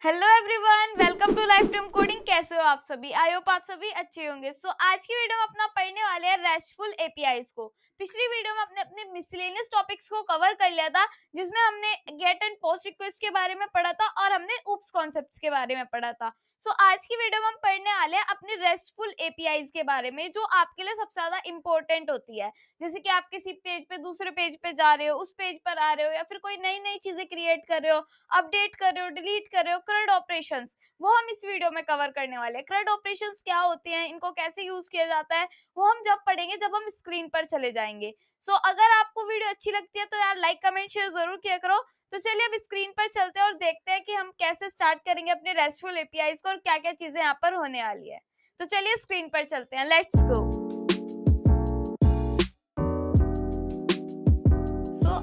Hello everyone, welcome to life time coding. कैसे हो आप सभी? आई होप आप सभी अच्छे होंगे। आज की वीडियो में अपना पढ़ने वाले हैं रेस्टफुल एपीआईज को। पिछली वीडियो में अपने अपने मिसलेनियस टॉपिक्स को कवर कर लिया था, जिसमें हमने गेट एंड पोस्ट रिक्वेस्ट के बारे में पढ़ा था और हमने ऊप्स कॉन्सेप्ट्स के बारे में पढ़ा था। आज की वीडियो में हम पढ़ने वाले हैं अपने रेस्टफुल एपीआईज के बारे में, जो आपके लिए सबसे ज्यादा इंपॉर्टेंट होती है। जैसे कि आप किसी पेज पे दूसरे पेज पे जा रहे हो, उस पेज पर आ रहे हो, या फिर कोई नई नई चीजें क्रिएट कर रहे हो, अपडेट कर रहे हो, डिलीट कर रहे हो, CRUD ऑपरेशंस, वो हम इस वीडियो में कवर करने वाले हैं। CRUD ऑपरेशंस क्या होते हैं, इनको कैसे यूज किया जाता है, वो हम जब पढ़ेंगे, जब हम स्क्रीन पर चले जाएंगे। अगर आपको वीडियो अच्छी लगती है तो यार लाइक कमेंट शेयर जरूर किया करो। तो चलिए अब स्क्रीन पर चलते हैं और देखते हैं कि हम कैसे स्टार्ट करेंगे अपने रेस्टफुल एपीआईज को और क्या क्या चीजें यहाँ पर होने वाली है। तो चलिए स्क्रीन पर चलते हैं, लेट्स गो।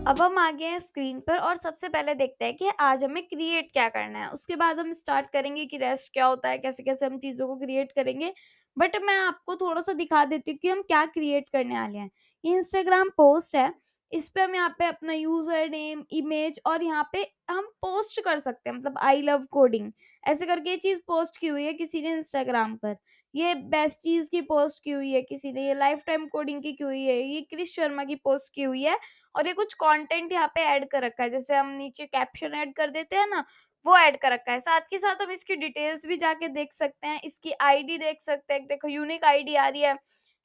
अब हम आ गए हैं स्क्रीन पर और सबसे पहले देखते हैं कि आज हमें क्रिएट क्या करना है। उसके बाद हम स्टार्ट करेंगे कि रेस्ट क्या होता है, कैसे कैसे हम चीज़ों को क्रिएट करेंगे। बट मैं आपको थोड़ा सा दिखा देती हूँ कि हम क्या क्रिएट करने वाले हैं। ये इंस्टाग्राम पोस्ट है, इस पे हम यहाँ पे अपना यूजर नेम, इमेज और यहाँ पे हम पोस्ट कर सकते हैं, मतलब आई लव कोडिंग ऐसे करके ये चीज़ पोस्ट की हुई है किसी ने इंस्टाग्राम पर। ये बेस्ट चीज़ की पोस्ट की हुई है किसी ने, ये लाइफ टाइम कोडिंग की हुई है, ये क्रिस शर्मा की पोस्ट की हुई है। और ये कुछ कंटेंट यहाँ पे ऐड कर रखा है, जैसे हम नीचे कैप्शन ऐड कर देते हैं ना, वो ऐड कर रखा है। साथ के साथ हम इसकी डिटेल्स भी जाके देख सकते हैं, इसकी आईडी देख सकते हैं। देखो यूनिक आईडी आ रही है,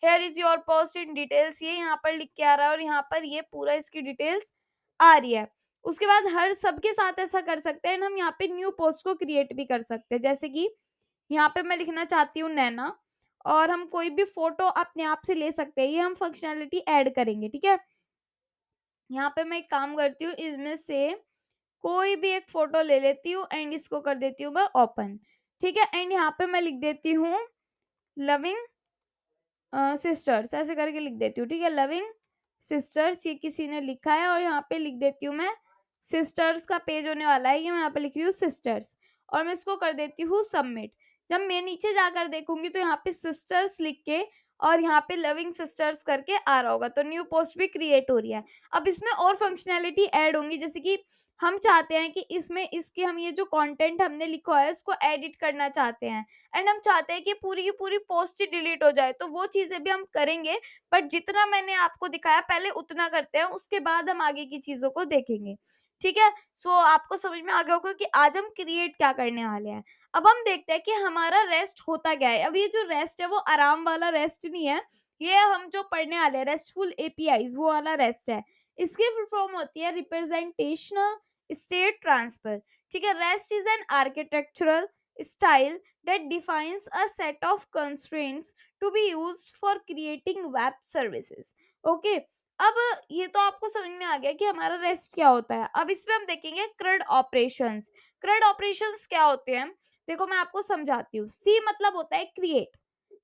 here is your post in details, ये यहाँ पर लिख के आ रहा है और यहाँ पर ये पूरा इसकी डिटेल्स आ रही है। उसके बाद हर सबके साथ ऐसा कर सकते हैं, हम यहाँ पे न्यू पोस्ट को क्रिएट भी कर सकते हैं। जैसे कि यहाँ पे मैं लिखना चाहती हूँ नैना, और हम कोई भी फोटो अपने आप से ले सकते हैं, ये हम फंक्शनैलिटी ऐड करेंगे। ठीक है, यहाँ पे मैं एक काम करती हूँ, इसमें से कोई भी एक फोटो ले लेती हूँ एंड इसको कर देती हूँ मैं ओपन। ठीक है, एंड यहाँ पे मैं लिख देती हूँ लविंग सिस्टर्स, ऐसे करके लिख देती हूँ। ठीक है, लविंग सिस्टर्स ये किसी ने लिखा है और यहाँ पे लिख देती हूँ मैं सिस्टर्स का पेज होने वाला है, ये मैं यहाँ पे लिख रही हूँ सिस्टर्स, और मैं इसको कर देती हूँ सबमिट। जब मैं नीचे जाकर देखूंगी तो यहाँ पे सिस्टर्स लिख के और यहाँ पे लविंग सिस्टर्स करके आ रहा होगा, तो न्यू पोस्ट भी क्रिएट हो रही है। अब इसमें और फंक्शनैलिटी ऐड होंगी, जैसे कि हम चाहते हैं कि इसमें इसके हम ये जो कंटेंट हमने लिखा है उसको एडिट करना चाहते हैं, एंड हम चाहते हैं कि पूरी की पूरी पोस्ट ही डिलीट हो जाए, तो वो चीजें भी हम करेंगे। बट जितना मैंने आपको दिखाया पहले उतना करते हैं, उसके बाद हम आगे की चीजों को देखेंगे। ठीक है, आपको समझ में आ गया होगा कि आज हम क्रिएट क्या करने वाले हैं। अब हम देखते हैं कि हमारा रेस्ट होता क्या है। अब ये जो रेस्ट है वो आराम वाला रेस्ट नहीं है, ये हम जो पढ़ने वाले हैं रेस्टफुल एपीआईज वो वाला रेस्ट है। इसकी फुल फॉर्म होती है रिप्रेजेंटेशनल स्टेट ट्रांसफर। ठीक है, rest is an architectural style that defines a set of constraints to be used for creating web services. Okay, अब ये तो आपको समझ में आ गया कि हमारा रेस्ट क्या होता है। अब इसमें हम देखेंगे CRUD ऑपरेशंस। CRUD ऑपरेशंस क्या होते हैं, देखो मैं आपको समझाती हूँ। सी मतलब होता है क्रिएट,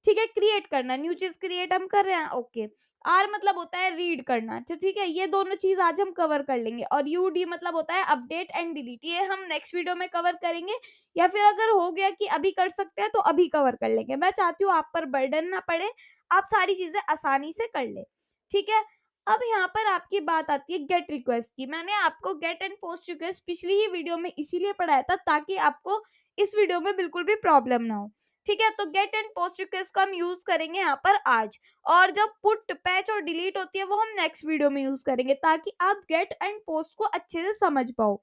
ठीक है, क्रिएट करना, न्यू चीज क्रिएट हम कर रहे हैं। ओके, आर मतलब होता है रीड करना। अच्छा ठीक है, ये दोनों चीज आज हम कवर कर लेंगे। और यूडी मतलब होता है अपडेट एंड डिलीट, ये हम नेक्स्ट वीडियो में कवर करेंगे, या फिर अगर हो गया कि अभी कर सकते हैं तो अभी कवर कर लेंगे। मैं चाहती हूँ आप पर बर्डन ना पड़े, आप सारी चीजें आसानी से कर ले। ठीक है, अब यहाँ पर आपकी बात आती है गेट रिक्वेस्ट की। मैंने आपको गेट एंड पोस्ट रिक्वेस्ट पिछली ही वीडियो में इसीलिए पढ़ाया था ताकि आपको इस वीडियो में बिल्कुल भी प्रॉब्लम ना हो। ठीक है, तो गेट एंड पोस्ट रिक्वेस्ट को हम यूज करेंगे यहाँ पर आज, और जब पुट पैच और डिलीट होती है वो हम नेक्स्ट वीडियो में यूज करेंगे, ताकि आप गेट एंड पोस्ट को अच्छे से समझ पाओ।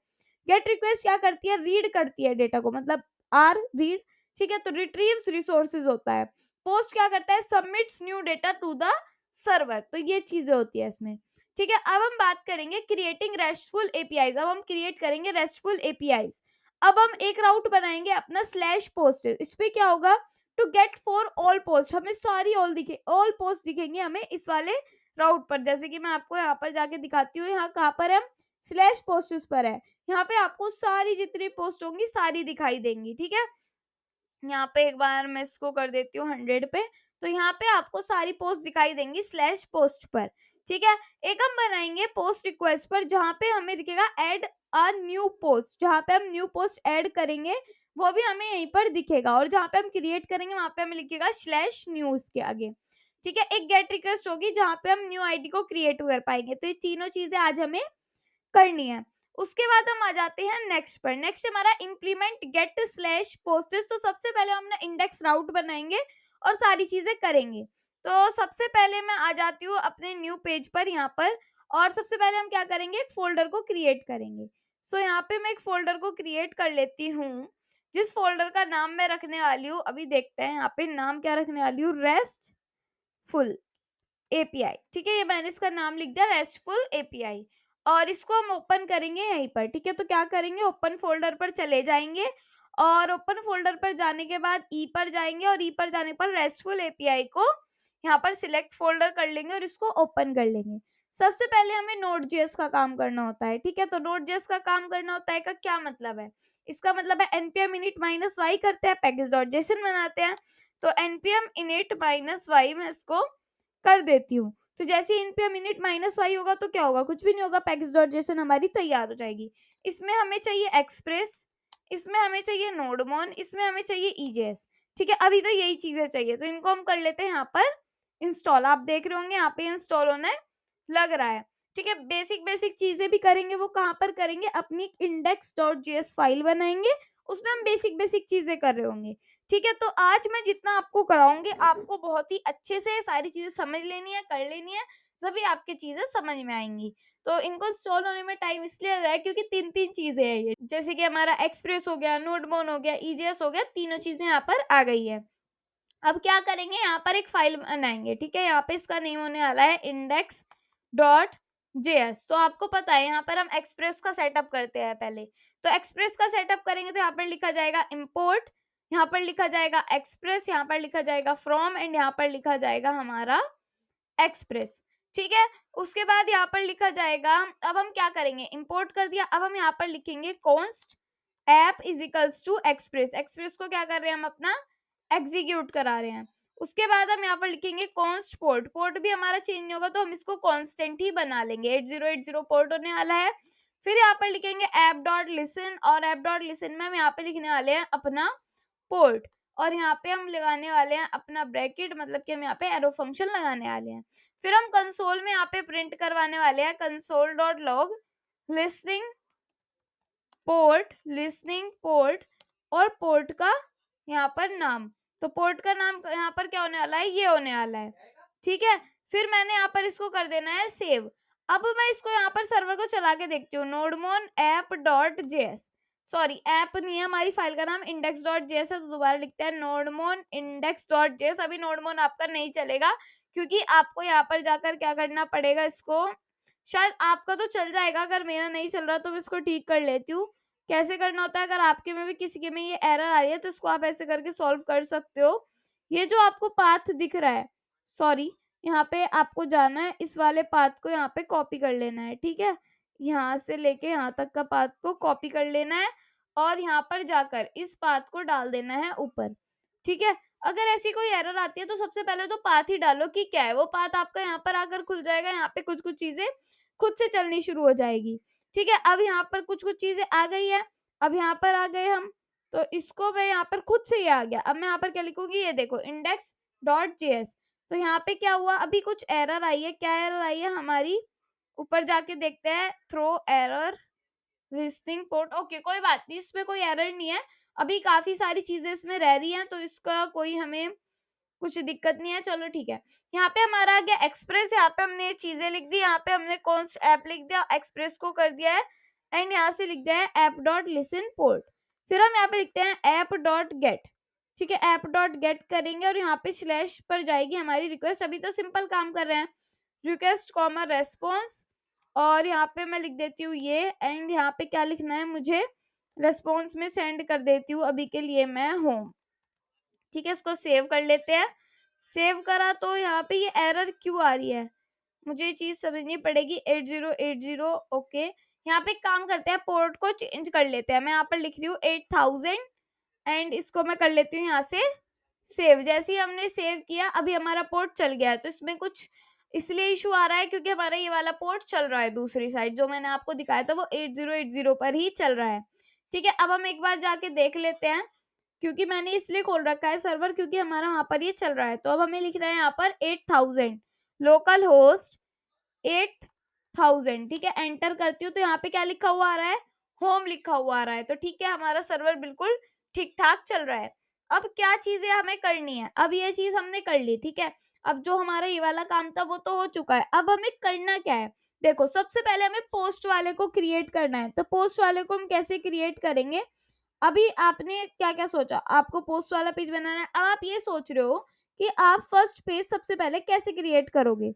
गेट रिक्वेस्ट क्या करती है, रीड करती है डेटा को, मतलब आर रीड। ठीक है, तो रिट्रीव्स रिसोर्सेज होता है। पोस्ट क्या करता है, submits new data to the server, तो ये चीजें होती है इसमें। ठीक है, अब हम बात करेंगे क्रिएटिंग रेस्टफुल एपीआईज। अब हम क्रिएट करेंगे रेस्टफुल एपीआईज। अब हम एक राउट बनाएंगे अपना स्लैश पोस्ट, इस पे क्या होगा, to get for all post, हमें सारी ऑल पोस्ट दिखेंगे हमें इस वाले राउट पर। जैसे कि मैं आपको यहाँ पर जाके दिखाती हूँ, यहाँ कहाँ पर है, स्लैश पोस्ट पर है। यहाँ पे आपको सारी जितनी पोस्ट होंगी सारी दिखाई देंगी। ठीक है, यहाँ पे एक बार मैं इसको कर देती हूँ 100 पे, तो यहाँ पे आपको सारी पोस्ट दिखाई देंगी स्लैश पोस्ट पर। ठीक है, एक हम बनाएंगे पोस्ट रिक्वेस्ट पर, जहाँ पे हमें दिखेगा ऐड अ न्यू पोस्ट, जहाँ पे हम न्यू पोस्ट ऐड करेंगे वो भी हमें यहीं पर दिखेगा, और जहाँ पे हम क्रिएट करेंगे वहां पे हमें लिखेगा स्लैश न्यूज के आगे। ठीक है, एक गेट रिक्वेस्ट होगी जहाँ पे हम न्यू आईडी को क्रिएट कर पाएंगे। तो ये तीनों चीजें आज हमें करनी है। उसके बाद हम आ जाते हैं नेक्स्ट पर। नेक्स्ट हमारा इम्प्लीमेंट गेट स्लैश पोस्टेज। तो सबसे पहले हम ना इंडेक्स राउट बनाएंगे और सारी चीजें करेंगे। तो सबसे पहले मैं आ जाती हूँ अपने न्यू पेज पर यहाँ पर, और सबसे पहले हम क्या करेंगे, एक फोल्डर को क्रिएट करेंगे। सो यहाँ पे मैं एक फोल्डर को क्रिएट कर लेती हूँ, जिस फोल्डर का नाम मैं रखने वाली हूँ, अभी देखते हैं यहाँ पे नाम क्या रखने वाली हूँ, रेस्ट फुल एपीआई। ठीक है, ये मैंने इसका नाम लिख दिया रेस्टफुल एपीआई, और इसको हम ओपन करेंगे यहीं पर। ठीक है, तो क्या करेंगे, ओपन फोल्डर पर चले जाएंगे, और ओपन फोल्डर पर जाने के बाद ई पर जाएंगे, और ई पर जाने पर रेस्टफुल एपीआई को यहाँ पर सिलेक्ट फोल्डर कर लेंगे और इसको ओपन कर लेंगे। सबसे पहले हमें नोड जेएस का काम करना होता है। ठीक है, तो नोड जेएस का काम करना होता है का क्या मतलब है, इसका मतलब है npm init माइनस वाई करते हैं, पैकेज डॉट जेसन बनाते हैं। तो npm init माइनस वाई में इसको कर देती हूँ। तो जैसे npm init माइनस वाई होगा तो क्या होगा, कुछ भी नहीं होगा, पैकेज डॉट जेसन हमारी तैयार हो जाएगी। इसमें हमें चाहिए एक्सप्रेस, इसमें हमें चाहिए नोडमोन, इसमें हमें चाहिए ईजेएस। ठीक है, अभी तो यही चीजें चाहिए, तो इनको हम कर लेते हैं यहाँ पर इंस्टॉल। आप देख रहे होंगे यहाँ पे इंस्टॉल होने लग रहा है। ठीक है, बेसिक बेसिक चीजें भी करेंगे, वो कहाँ पर करेंगे, अपनी index.js फाइल बनाएंगे, उसमें हम बेसिक बेसिक चीजें कर रहे होंगे। ठीक है, तो आज मैं जितना आपको कराऊंगी, आपको बहुत ही अच्छे से सारी चीजें समझ लेनी है, कर लेनी है, सभी आपकी चीजें समझ में आएंगी। तो इनको इंस्टॉल होने में टाइम इसलिए लग रहा है क्योंकि तीन तीन चीजें हैं ये, जैसे कि हमारा एक्सप्रेस हो गया, नोडमोन हो गया, ईजेएस हो गया, तीनों चीजें यहाँ पर आ गई है। अब क्या करेंगे, यहाँ पर एक फाइल बनाएंगे। ठीक है, यहाँ पे इसका नेम होने वाला है index.js। तो आपको पता है यहाँ पर हम एक्सप्रेस का सेटअप करते हैं पहले। तो एक्सप्रेस का सेटअप करेंगे तो यहाँ पर लिखा जाएगा import, यहाँ पर लिखा जाएगा एक्सप्रेस, यहाँ पर लिखा जाएगा from, एंड यहाँ पर लिखा जाएगा हमारा एक्सप्रेस। ठीक है, उसके बाद यहाँ पर लिखा जाएगा, अब हम क्या करेंगे, इंपोर्ट कर दिया, अब हम यहाँ पर लिखेंगे const app is equals to express. Express को क्या कर रहे हैं, हम अपना एग्जीक्यूट करा रहे हैं। उसके बाद हम यहाँ पर लिखेंगे const पोर्ट, पोर्ट भी हमारा चेंज नहीं होगा तो हम इसको कांस्टेंट ही बना लेंगे, 8080 पोर्ट होने वाला है। फिर यहाँ पर लिखेंगे app.listen, और app.listen में हम यहाँ पे लिखने वाले हैं अपना पोर्ट, और यहाँ पे हम लगाने वाले हैं अपना ब्रैकेट, मतलब कि हम यहाँ पे एरो फंक्शन लगाने वाले हैं। फिर हम कंसोल में यहाँ पे प्रिंट करवाने वाले हैं console.log लिसनिंग पोर्ट और पोर्ट का यहाँ पर नाम। तो पोर्ट का नाम यहाँ पर क्या होने वाला है, ये होने वाला है। ठीक है, फिर मैंने यहाँ पर इसको कर देना है सेव। अब मैं इसको यहाँ पर सर्वर को चला के देखती हूँ, नोडमोन app.js, सॉरी ऐप नहीं है, हमारी फाइल का नाम index.js है, तो दोबारा लिखते हैं नोडमोन index.js। अभी नोडमोन आपका नहीं चलेगा क्योंकि आपको यहाँ पर जाकर क्या करना पड़ेगा, इसको शायद आपका तो चल जाएगा, अगर मेरा नहीं चल रहा तो मैं इसको ठीक कर लेती हूँ। कैसे करना होता है, अगर आपके में भी किसी के में ये एरर आ रही है तो इसको आप ऐसे करके सॉल्व कर सकते हो। ये जो आपको पाथ दिख रहा है, सॉरी, यहाँ पे आपको जाना है, इस वाले पाथ को यहाँ पे कॉपी कर लेना है। ठीक है, यहाँ से लेके यहाँ तक का पाथ को कॉपी कर लेना है, और यहाँ पर जाकर इस पाथ को डाल देना है ऊपर। ठीक है, अगर ऐसी कोई एरर आती है तो सबसे पहले तो पाथ ही डालो कि क्या है, वो पाथ आपका यहाँ पर आकर खुल जाएगा, यहाँ पे कुछ कुछ चीजें खुद से चलनी शुरू हो जाएगी। ठीक है, अब यहाँ पर कुछ कुछ चीजें आ गई है, अब यहाँ पर आ गए हम, तो इसको मैं यहाँ पर खुद से ही आ गया। अब मैं यहाँ पर क्या लिखूंगी, ये देखो index.js। तो यहाँ पे क्या हुआ, अभी कुछ एरर आई है, क्या एरर आई है हमारी, ऊपर जाके देखते हैं, throw error listing port. Okay, कोई बात नहीं, इसमें कोई एरर नहीं है, अभी काफी सारी चीजें इसमें रह रही हैं, तो इसका कोई हमें कुछ दिक्कत नहीं है। चलो ठीक है, यहाँ पे हमारा आ गया एक्सप्रेस, यहाँ पे हमने ये चीजें लिख दी, यहाँ पे हमने कॉन्स्ट ऐप लिख दिया, एक्सप्रेस को कर दिया है, एंड यहाँ से लिख दिया है app.listen पोर्ट। फिर हम यहाँ पे लिखते हैं app.get। ठीक है, app.get करेंगे, और यहाँ पे स्लैश पर जाएगी हमारी रिक्वेस्ट। अभी तो सिंपल काम कर रहे हैं, रिक्वेस्ट कॉमा रेस्पॉन्स, और यहाँ पे मैं लिख देती हूँ ये, एंड यहाँ पे क्या लिखना है मुझे, रेस्पॉन्स में सेंड कर देती हूँ अभी के लिए मैं होम। ठीक है, इसको सेव कर लेते हैं। सेव करा तो यहाँ पे ये एरर क्यों आ रही है, मुझे ये चीज समझनी पड़ेगी। 8080 ओके, यहाँ पे एक काम करते हैं, पोर्ट को चेंज कर लेते हैं। मैं यहाँ पर लिख रही हूँ 8000, एंड इसको मैं कर लेती हूँ यहाँ से सेव। जैसे ही हमने सेव किया, अभी हमारा पोर्ट चल गया है। तो इसमें कुछ इसलिए इशू आ रहा है क्योंकि हमारा ये वाला पोर्ट चल रहा है, दूसरी साइड जो मैंने आपको दिखाया था वो 8080 पर ही चल रहा है। ठीक है, अब हम एक बार जाके देख लेते हैं, क्योंकि मैंने इसलिए खोल रखा है सर्वर क्योंकि हमारा वहां पर ये चल रहा है। तो अब हमें लिख रहा है यहाँ पर 8000 लोकल होस्ट 8 1000, ठीक है, एंटर करती हूँ तो यहाँ पे क्या लिखा हुआ आ रहा है, होम लिखा हुआ आ रहा है। तो ठीक है, हमारा सर्वर बिल्कुल ठीक ठाक चल रहा है। अब क्या चीजें हमें करनी है, अब ये चीज हमने कर ली, ठीक है, अब जो हमारा ये वाला काम था वो तो हो चुका है। अब हमें करना क्या है, देखो सबसे पहले हमें पोस्ट वाले को क्रिएट करना है। तो पोस्ट वाले को हम कैसे क्रिएट करेंगे, अभी आपने क्या क्या सोचा, आपको पोस्ट वाला पेज बनाना है। अब आप ये सोच रहे हो कि आप फर्स्ट पेज सबसे पहले कैसे क्रिएट करोगे,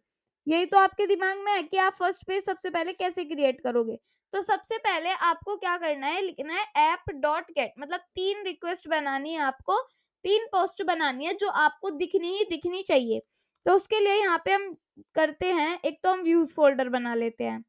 यही तो आपके दिमाग में है कि आप फर्स्ट पेज सबसे पहले कैसे क्रिएट करोगे। तो सबसे पहले आपको क्या करना है, लिखना है ऐप डॉट गेट, मतलब 3 रिक्वेस्ट बनानी है आपको, 3 पोस्ट बनानी है जो आपको दिखनी ही दिखनी चाहिए। तो उसके लिए यहाँ पे हम करते हैं, एक तो हम व्यूज फोल्डर बना लेते हैं,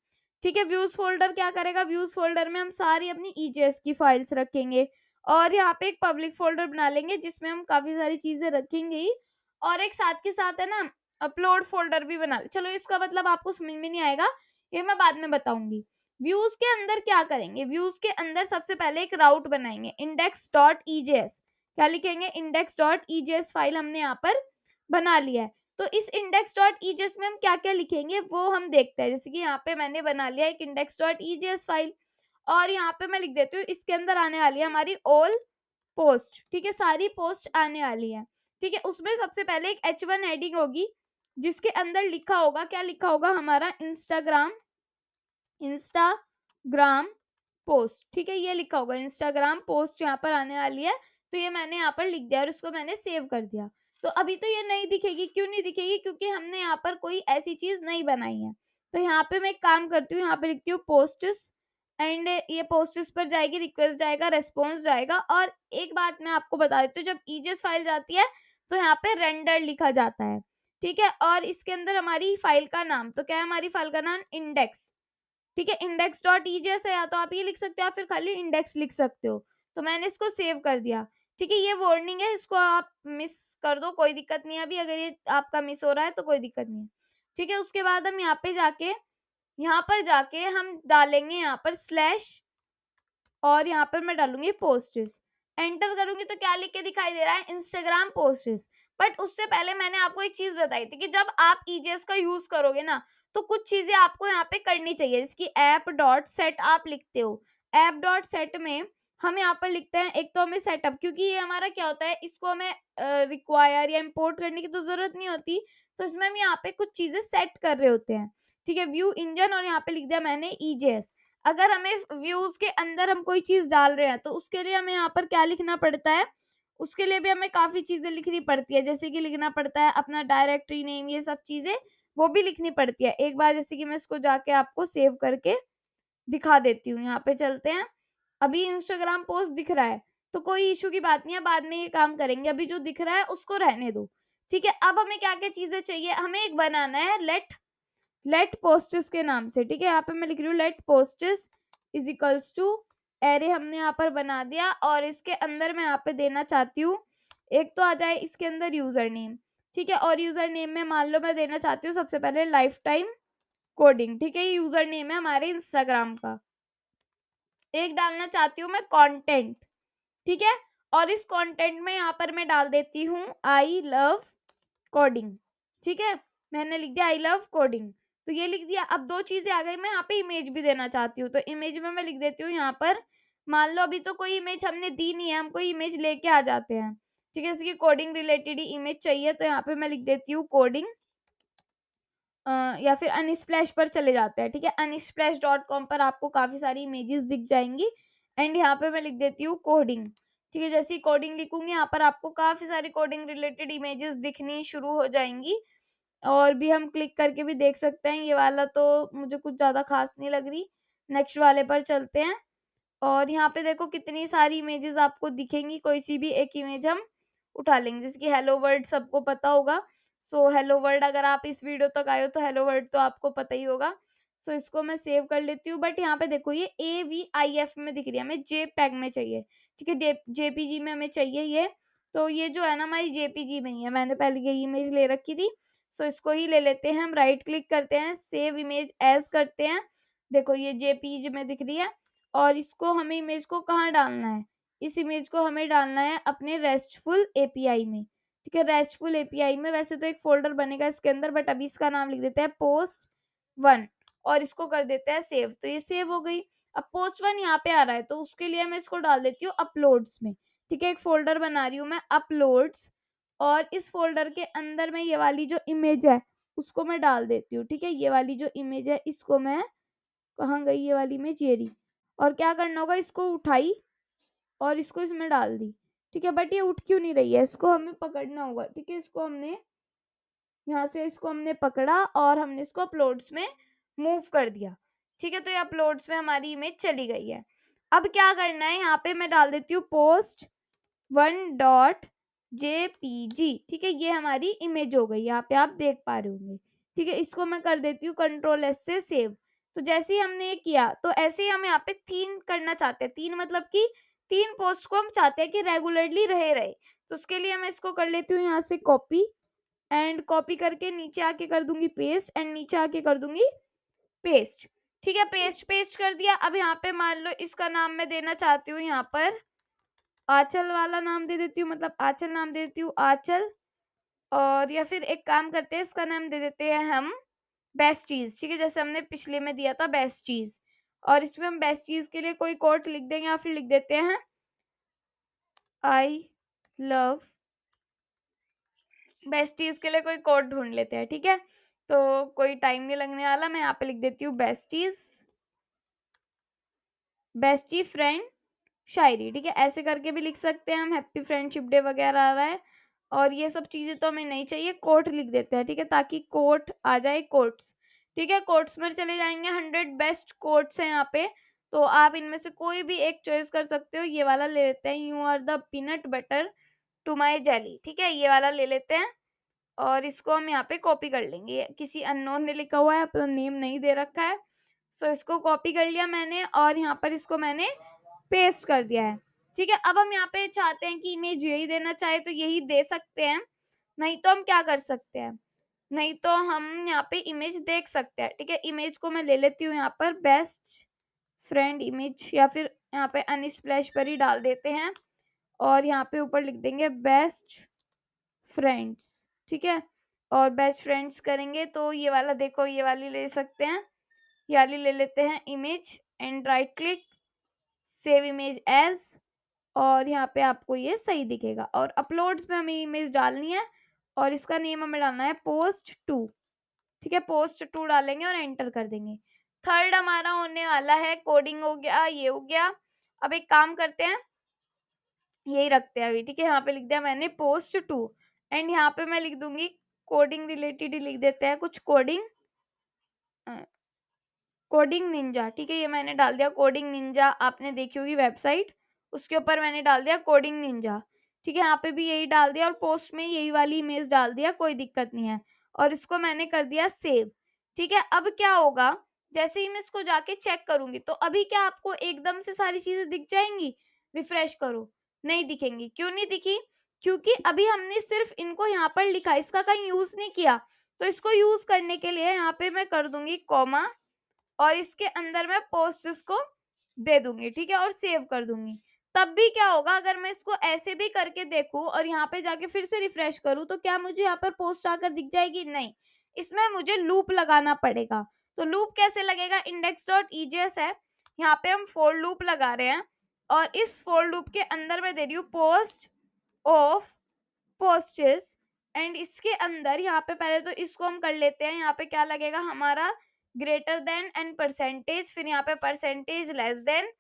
ठीक है। व्यूज फोल्डर क्या करेगा, व्यूज फोल्डर में हम सारी अपनी ईजेएस की फाइल्स रखेंगे, और यहाँ पे एक पब्लिक फोल्डर बना लेंगे जिसमें हम काफी सारी चीजें रखेंगे ही, और एक साथ के साथ है ना अपलोड फोल्डर भी बना। चलो इसका मतलब आपको समझ में नहीं आएगा, ये मैं बाद में बताऊंगी। व्यूज के अंदर क्या करेंगे, व्यूज के अंदर सबसे पहले एक राउट बनाएंगे, इंडेक्स डॉट ईजेएस, क्या लिखेंगे, इंडेक्स डॉट ईजेएस फाइल हमने यहाँ पर बना लिया है। तो इस इंडेक्स डॉट ईजेएस में हम क्या क्या लिखेंगे वो हम देखते हैं। जैसे कि यहाँ पे मैंने बना लिया एक इंडेक्स डॉट ईजेएस फाइल, और यहाँ पे मैं लिख देती हूँ इसके अंदर आने वाली है हमारी ऑल पोस्ट, ठीक है, सारी पोस्ट आने वाली है, ठीक है। उसमें सबसे पहले एक H1 हेडिंग होगी जिसके अंदर लिखा होगा, क्या लिखा होगा, हमारा इंस्टाग्राम पोस्ट, ठीक है, ये लिखा होगा इंस्टाग्राम पोस्ट यहाँ पर आने वाली है। तो ये मैंने यहाँ पर लिख दिया और इसको मैंने सेव कर दिया। तो अभी तो ये नहीं दिखेगी, क्यों नहीं दिखेगी, क्योंकि हमने यहाँ पर कोई ऐसी चीज नहीं बनाई है। तो यहाँ पे मैं एक काम करती हूँ, यहाँ पे लिखती हूँ पोस्ट्स, एंड ये पोस्ट्स पर जाएगी, रिक्वेस्ट जाएगा, रेस्पॉन्स जाएगा। और एक बात मैं आपको बता देती हूँ, जब ईजेस फाइल जाती है तो यहाँ पे रेंडर लिखा जाता है, ठीक है। और इसके अंदर हमारी फाइल का नाम, तो क्या है हमारी फाइल का नाम, इंडेक्स, ठीक है, इंडेक्स डॉट ईजेएस है, या तो आप ये लिख सकते हो या फिर खाली इंडेक्स लिख सकते हो। तो मैंने इसको सेव कर दिया, ठीक है। ये वार्निंग है, इसको आप मिस कर दो, कोई दिक्कत नहीं है, अभी अगर ये आपका मिस हो रहा है तो कोई दिक्कत नहीं है, ठीक है। उसके बाद हम यहाँ पर जाके हम डालेंगे यहाँ पर स्लैश, और यहाँ पर मैं डालूंगी पोस्ट्स, एंटर करूंगी तो क्या लिख के दिखाई दे रहा है, इंस्टाग्राम पोस्ट्स। बट उससे पहले मैंने आपको एक चीज बताई थी कि जब आप ईजेएस का यूज करोगे ना, तो कुछ चीजें आपको यहाँ पे करनी चाहिए, जिसकी ऐप डॉट सेट आप लिखते हो। ऐप डॉट सेट में हम यहाँ पर लिखते हैं, एक तो हमें सेटअप, क्योंकि ये हमारा क्या होता है, इसको हमें रिक्वायर या इम्पोर्ट करने की तो जरूरत नहीं होती, तो इसमें हम यहाँ पे कुछ चीजें सेट कर रहे होते हैं, ठीक है। व्यू इंजन, और यहाँ पे लिख दिया मैंने ईजेएस। अगर हमें व्यूज के अंदर हम कोई चीज डाल रहे हैं तो उसके लिए हमें यहाँ पर क्या लिखना पड़ता है, उसके लिए भी हमें काफी चीजें लिखनी पड़ती है, जैसे कि लिखना पड़ता है अपना डायरेक्टरी नेम, ये सब चीजें वो भी लिखनी पड़ती है। एक बार जैसे कि मैं इसको जाके आपको सेव करके दिखा देती हूँ, यहाँ पे चलते हैं। अभी इंस्टाग्राम पोस्ट दिख रहा है तो कोई इशू की बात नहीं है, बाद में ये काम करेंगे, अभी जो दिख रहा है उसको रहने दो, ठीक है। अब हमें क्या क्या चीजें चाहिए, हमें एक बनाना है लेट पोस्ट्स के नाम से, ठीक है। यहाँ पे मैं लिख रही हूँ let posts is equals to array, हमने यहाँ पर बना दिया, और इसके अंदर मैं यहाँ पे देना चाहती हूँ, एक तो आ जाए इसके अंदर यूजर नेम, ठीक है। और यूजर नेम में मान लो मैं देना चाहती हूँ सबसे पहले लाइफ टाइम कोडिंग, ठीक है, ये यूजर नेम है हमारे इंस्टाग्राम का। एक डालना चाहती हूँ मैं कंटेंट, ठीक है, और इस कंटेंट में यहाँ पर मैं डाल देती हूँ आई लव कोडिंग, ठीक है, मैंने लिख दिया आई लव कोडिंग। तो ये लिख दिया। अब दो चीजें आ गई, मैं यहाँ पे इमेज भी देना चाहती हूँ, तो इमेज में मैं लिख देती हूँ यहाँ पर, मान लो अभी तो कोई इमेज हमने दी नहीं है, हम कोई इमेज लेके आ जाते हैं, ठीक है, इसकी कोडिंग रिलेटेड ही इमेज चाहिए, तो यहाँ पे मैं लिख देती हूँ कोडिंग, या फिर अनस्प्लैश पर चले जाते हैं, ठीक है, unsplash.com पर आपको काफी सारी इमेजेस दिख जाएंगी। एंड यहाँ पे मैं लिख देती हूँ कोडिंग, ठीक है। जैसे ही कोडिंग लिखूंगी यहाँ पर आपको काफी सारी कोडिंग रिलेटेड इमेजेस दिखनी शुरू हो जाएंगी, और भी हम क्लिक करके भी देख सकते हैं। ये वाला तो मुझे कुछ ज्यादा खास नहीं लग रही, नेक्स्ट वाले पर चलते हैं। और यहाँ पे देखो कितनी सारी इमेजेस आपको दिखेंगी, कोई सी भी एक इमेज हम उठा लेंगे, जैसे कि हेलो वर्ल्ड सबको पता होगा। सो हेलो वर्ल्ड, अगर आप इस वीडियो तक आए हो तो हेलो वर्ल्ड तो आपको पता ही होगा। सो इसको मैं सेव कर लेती हूँ, बट यहाँ पे देखो ये AVIF में दिख रही है, हमें JPEG में चाहिए, ठीक है, JPG में हमें चाहिए ये। तो ये जो है ना हमारी JPG में ही है, मैंने पहले ये इमेज ले रखी थी, सो इसको ही ले लेते हैं हम। राइट क्लिक करते हैं, सेव इमेज एज करते हैं, देखो ये JPG में दिख रही है। और इसको हमें इमेज को कहाँ डालना है, इस इमेज को हमें डालना है अपने रेस्टफुल API में, ठीक है, रेस्टफुल API में। वैसे तो एक फोल्डर बनेगा इसके अंदर, बट अभी इसका नाम लिख देते हैं post1, और इसको कर देते हैं सेव, तो ये सेव हो गई। अब पोस्ट 1 यहाँ पे आ रहा है, तो उसके लिए मैं इसको डाल देती हूँ अपलोड्स में। ठीक है, एक फोल्डर बना रही हूँ मैं अपलोड्स, और इस फोल्डर के अंदर में ये वाली जो इमेज है उसको मैं डाल देती हूँ। ठीक है, ये वाली जो इमेज है इसको मैं, कहाँ गई ये वाली इमेज, ये रही। और क्या करना होगा, इसको उठाई और इसको इसमें डाल दी। ठीक है, बट ये उठ क्यों नहीं रही है, इसको हमें पकड़ना होगा। ठीक है, इसको हमने यहाँ से इसको हमने पकड़ा और हमने इसको अपलोड्स में मूव कर दिया। ठीक है, तो ये अपलोड्स में हमारी इमेज चली गई है। अब क्या करना है, यहाँ पे मैं डाल देती हूँ post1.jpg। ठीक है, ये हमारी इमेज हो गई, यहाँ पे आप देख पा रहे होंगे। ठीक है, इसको मैं कर देती हूँ Ctrl+S से सेव। तो जैसे ही हमने ये किया, तो ऐसे ही हम यहाँ पे 3 करना चाहते हैं। 3 मतलब कि 3 पोस्ट को हम चाहते हैं कि रेगुलरली रहे। तो उसके लिए मैं इसको कर लेती हूँ यहाँ से कॉपी, एंड कॉपी करके नीचे आके कर दूंगी पेस्ट, एंड नीचे आके कर दूंगी पेस्ट। ठीक है, पेस्ट कर दिया। अब यहाँ पे मान लो इसका नाम मैं देना चाहती हूँ, यहाँ पर आंचल वाला नाम दे देती हूँ, मतलब आंचल नाम दे देती हूँ, आंचल। और या फिर एक काम करते हैं, इसका नाम दे देते हैं हम बेस्ट चीज। ठीक है, जैसे हमने पिछले में दिया था बेस्ट चीज, और इसमें हम बेस्ट चीज के लिए कोई कोट लिख देंगे, या फिर लिख देते हैं आई लव बेस्टीज के लिए कोई कोड ढूंढ लेते हैं। ठीक है, तो कोई टाइम नहीं लगने वाला, मैं यहाँ पे लिख देती हूँ बेस्टीज, बेस्टी फ्रेंड शायरी। ठीक है, ऐसे करके भी लिख सकते हैं हम, हैप्पी फ्रेंडशिप डे वगैरह आ रहा है, और ये सब चीजें तो हमें नहीं चाहिए, कोट लिख देते हैं। ठीक है, ताकि कोट आ जाए, कोट्स। ठीक है, कोट्स में चले जाएंगे, 100 बेस्ट कोट्स हैं यहाँ पे, तो आप इनमें से कोई भी एक चॉइस कर सकते हो। ये वाला ले लेते हैं, you are the peanut butter to my jelly. ठीक है, ये वाला ले लेते हैं, और इसको हम यहाँ पे कॉपी कर लेंगे। किसी अननोन ने लिखा हुआ है, अपना नेम नहीं दे रखा है, सो इसको कॉपी कर लिया मैंने, और यहाँ पर इसको मैंने पेस्ट कर दिया है। ठीक है, अब हम यहाँ पे चाहते हैं कि इमेज यही देना चाहे तो यही दे सकते हैं, नहीं तो हम क्या कर सकते हैं, नहीं तो हम यहाँ पे इमेज देख सकते हैं। ठीक है, इमेज को मैं ले लेती हूँ यहाँ पर बेस्ट फ्रेंड इमेज, या फिर यहाँ पे अनस्प्लैश पर ही डाल देते हैं, और यहाँ पे ऊपर लिख देंगे बेस्ट फ्रेंड्स। ठीक है, और बेस्ट फ्रेंड्स करेंगे तो ये वाला देखो, ये वाली ले सकते हैं, ये वाली ले लेते हैं image, and right click save image as, और यहाँ पे आपको ये सही दिखेगा। और अपलोड्स में हमें इमेज डालनी है, और इसका नेम हमें डालना है post2। ठीक है, post2 डालेंगे और एंटर कर देंगे। थर्ड हमारा होने वाला है कोडिंग, हो गया, ये हो गया। अब एक काम करते हैं, यही रखते हैं अभी। ठीक है, यहाँ पे लिख दिया मैंने post2, एंड यहाँ पे मैं लिख दूंगी कोडिंग रिलेटेड ही लिख देते हैं कुछ, कोडिंग निंजा। ठीक है, ये मैंने डाल दिया कोडिंग निंजा, आपने देखी होगी वेबसाइट, उसके ऊपर मैंने डाल दिया कोडिंग निंजा। ठीक है, यहाँ पे भी यही डाल दिया, और पोस्ट में यही वाली इमेज डाल दिया, कोई दिक्कत नहीं है, और इसको मैंने कर दिया सेव। ठीक है, अब क्या होगा, जैसे ही मैं इसको जाके चेक करूंगी, तो अभी क्या आपको एकदम से सारी चीजें दिख जाएंगी, रिफ्रेश करो, नहीं दिखेंगी। क्यों नहीं दिखी, क्योंकि अभी हमने सिर्फ इनको यहाँ पर लिखा, इसका कहीं यूज नहीं किया। तो इसको यूज करने के लिए यहाँ पे मैं कर दूंगी कॉमा, और इसके अंदर मैं पोस्ट को दे दूंगी। ठीक है, और सेव कर दूंगी। तब भी क्या होगा, अगर मैं इसको ऐसे भी करके देखूं और यहाँ पे जाके फिर से रिफ्रेश करूं, तो क्या मुझे यहाँ पर पोस्ट आकर दिख जाएगी, नहीं, इसमें मुझे लूप लगाना पड़ेगा। तो लूप कैसे लगेगा, index.ejs है, यहाँ पे हम फोर लूप लगा रहे हैं, और इस फोर लूप के अंदर मैं दे रही हूँ पोस्ट ऑफ पोस्टेज, एंड इसके अंदर यहाँ पे पहले तो इसको हम कर लेते हैं। यहाँ पे क्या लगेगा हमारा, ग्रेटर देन एंड परसेंटेज, फिर यहाँ पे परसेंटेज लेस देन।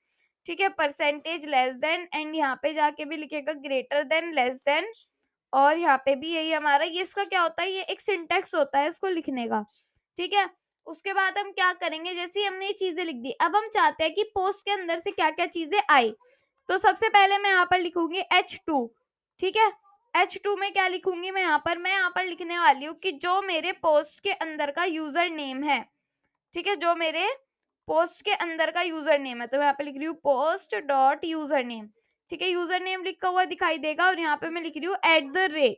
ठीक है, परसेंटेज लेस देन, एंड यहाँ पे जाके भी लिखेगा ग्रेटर देन लेस देन, और यहाँ पे भी यही हमारा, ये इसका क्या होता है, ये एक सिंटेक्स होता है इसको लिखने का। ठीक है, उसके बाद हम क्या करेंगे, जैसे ही हमने ये चीजें लिख दी, अब हम चाहते हैं कि पोस्ट के अंदर से क्या क्या चीजें आई। तो सबसे पहले मैं यहाँ पर लिखूंगी H2। ठीक है, H2 में क्या लिखूंगी मैं यहाँ पर लिखने वाली हूँ कि जो मेरे पोस्ट के अंदर का यूजर नेम है। ठीक है, जो मेरे पोस्ट के अंदर का यूजर नेम है, तो मैं यहाँ पे लिख रही हूँ पोस्ट डॉट यूजर नेम। ठीक है, यूजर नेम लिखा हुआ दिखाई देगा, और यहाँ पे मैं लिख रही हूँ @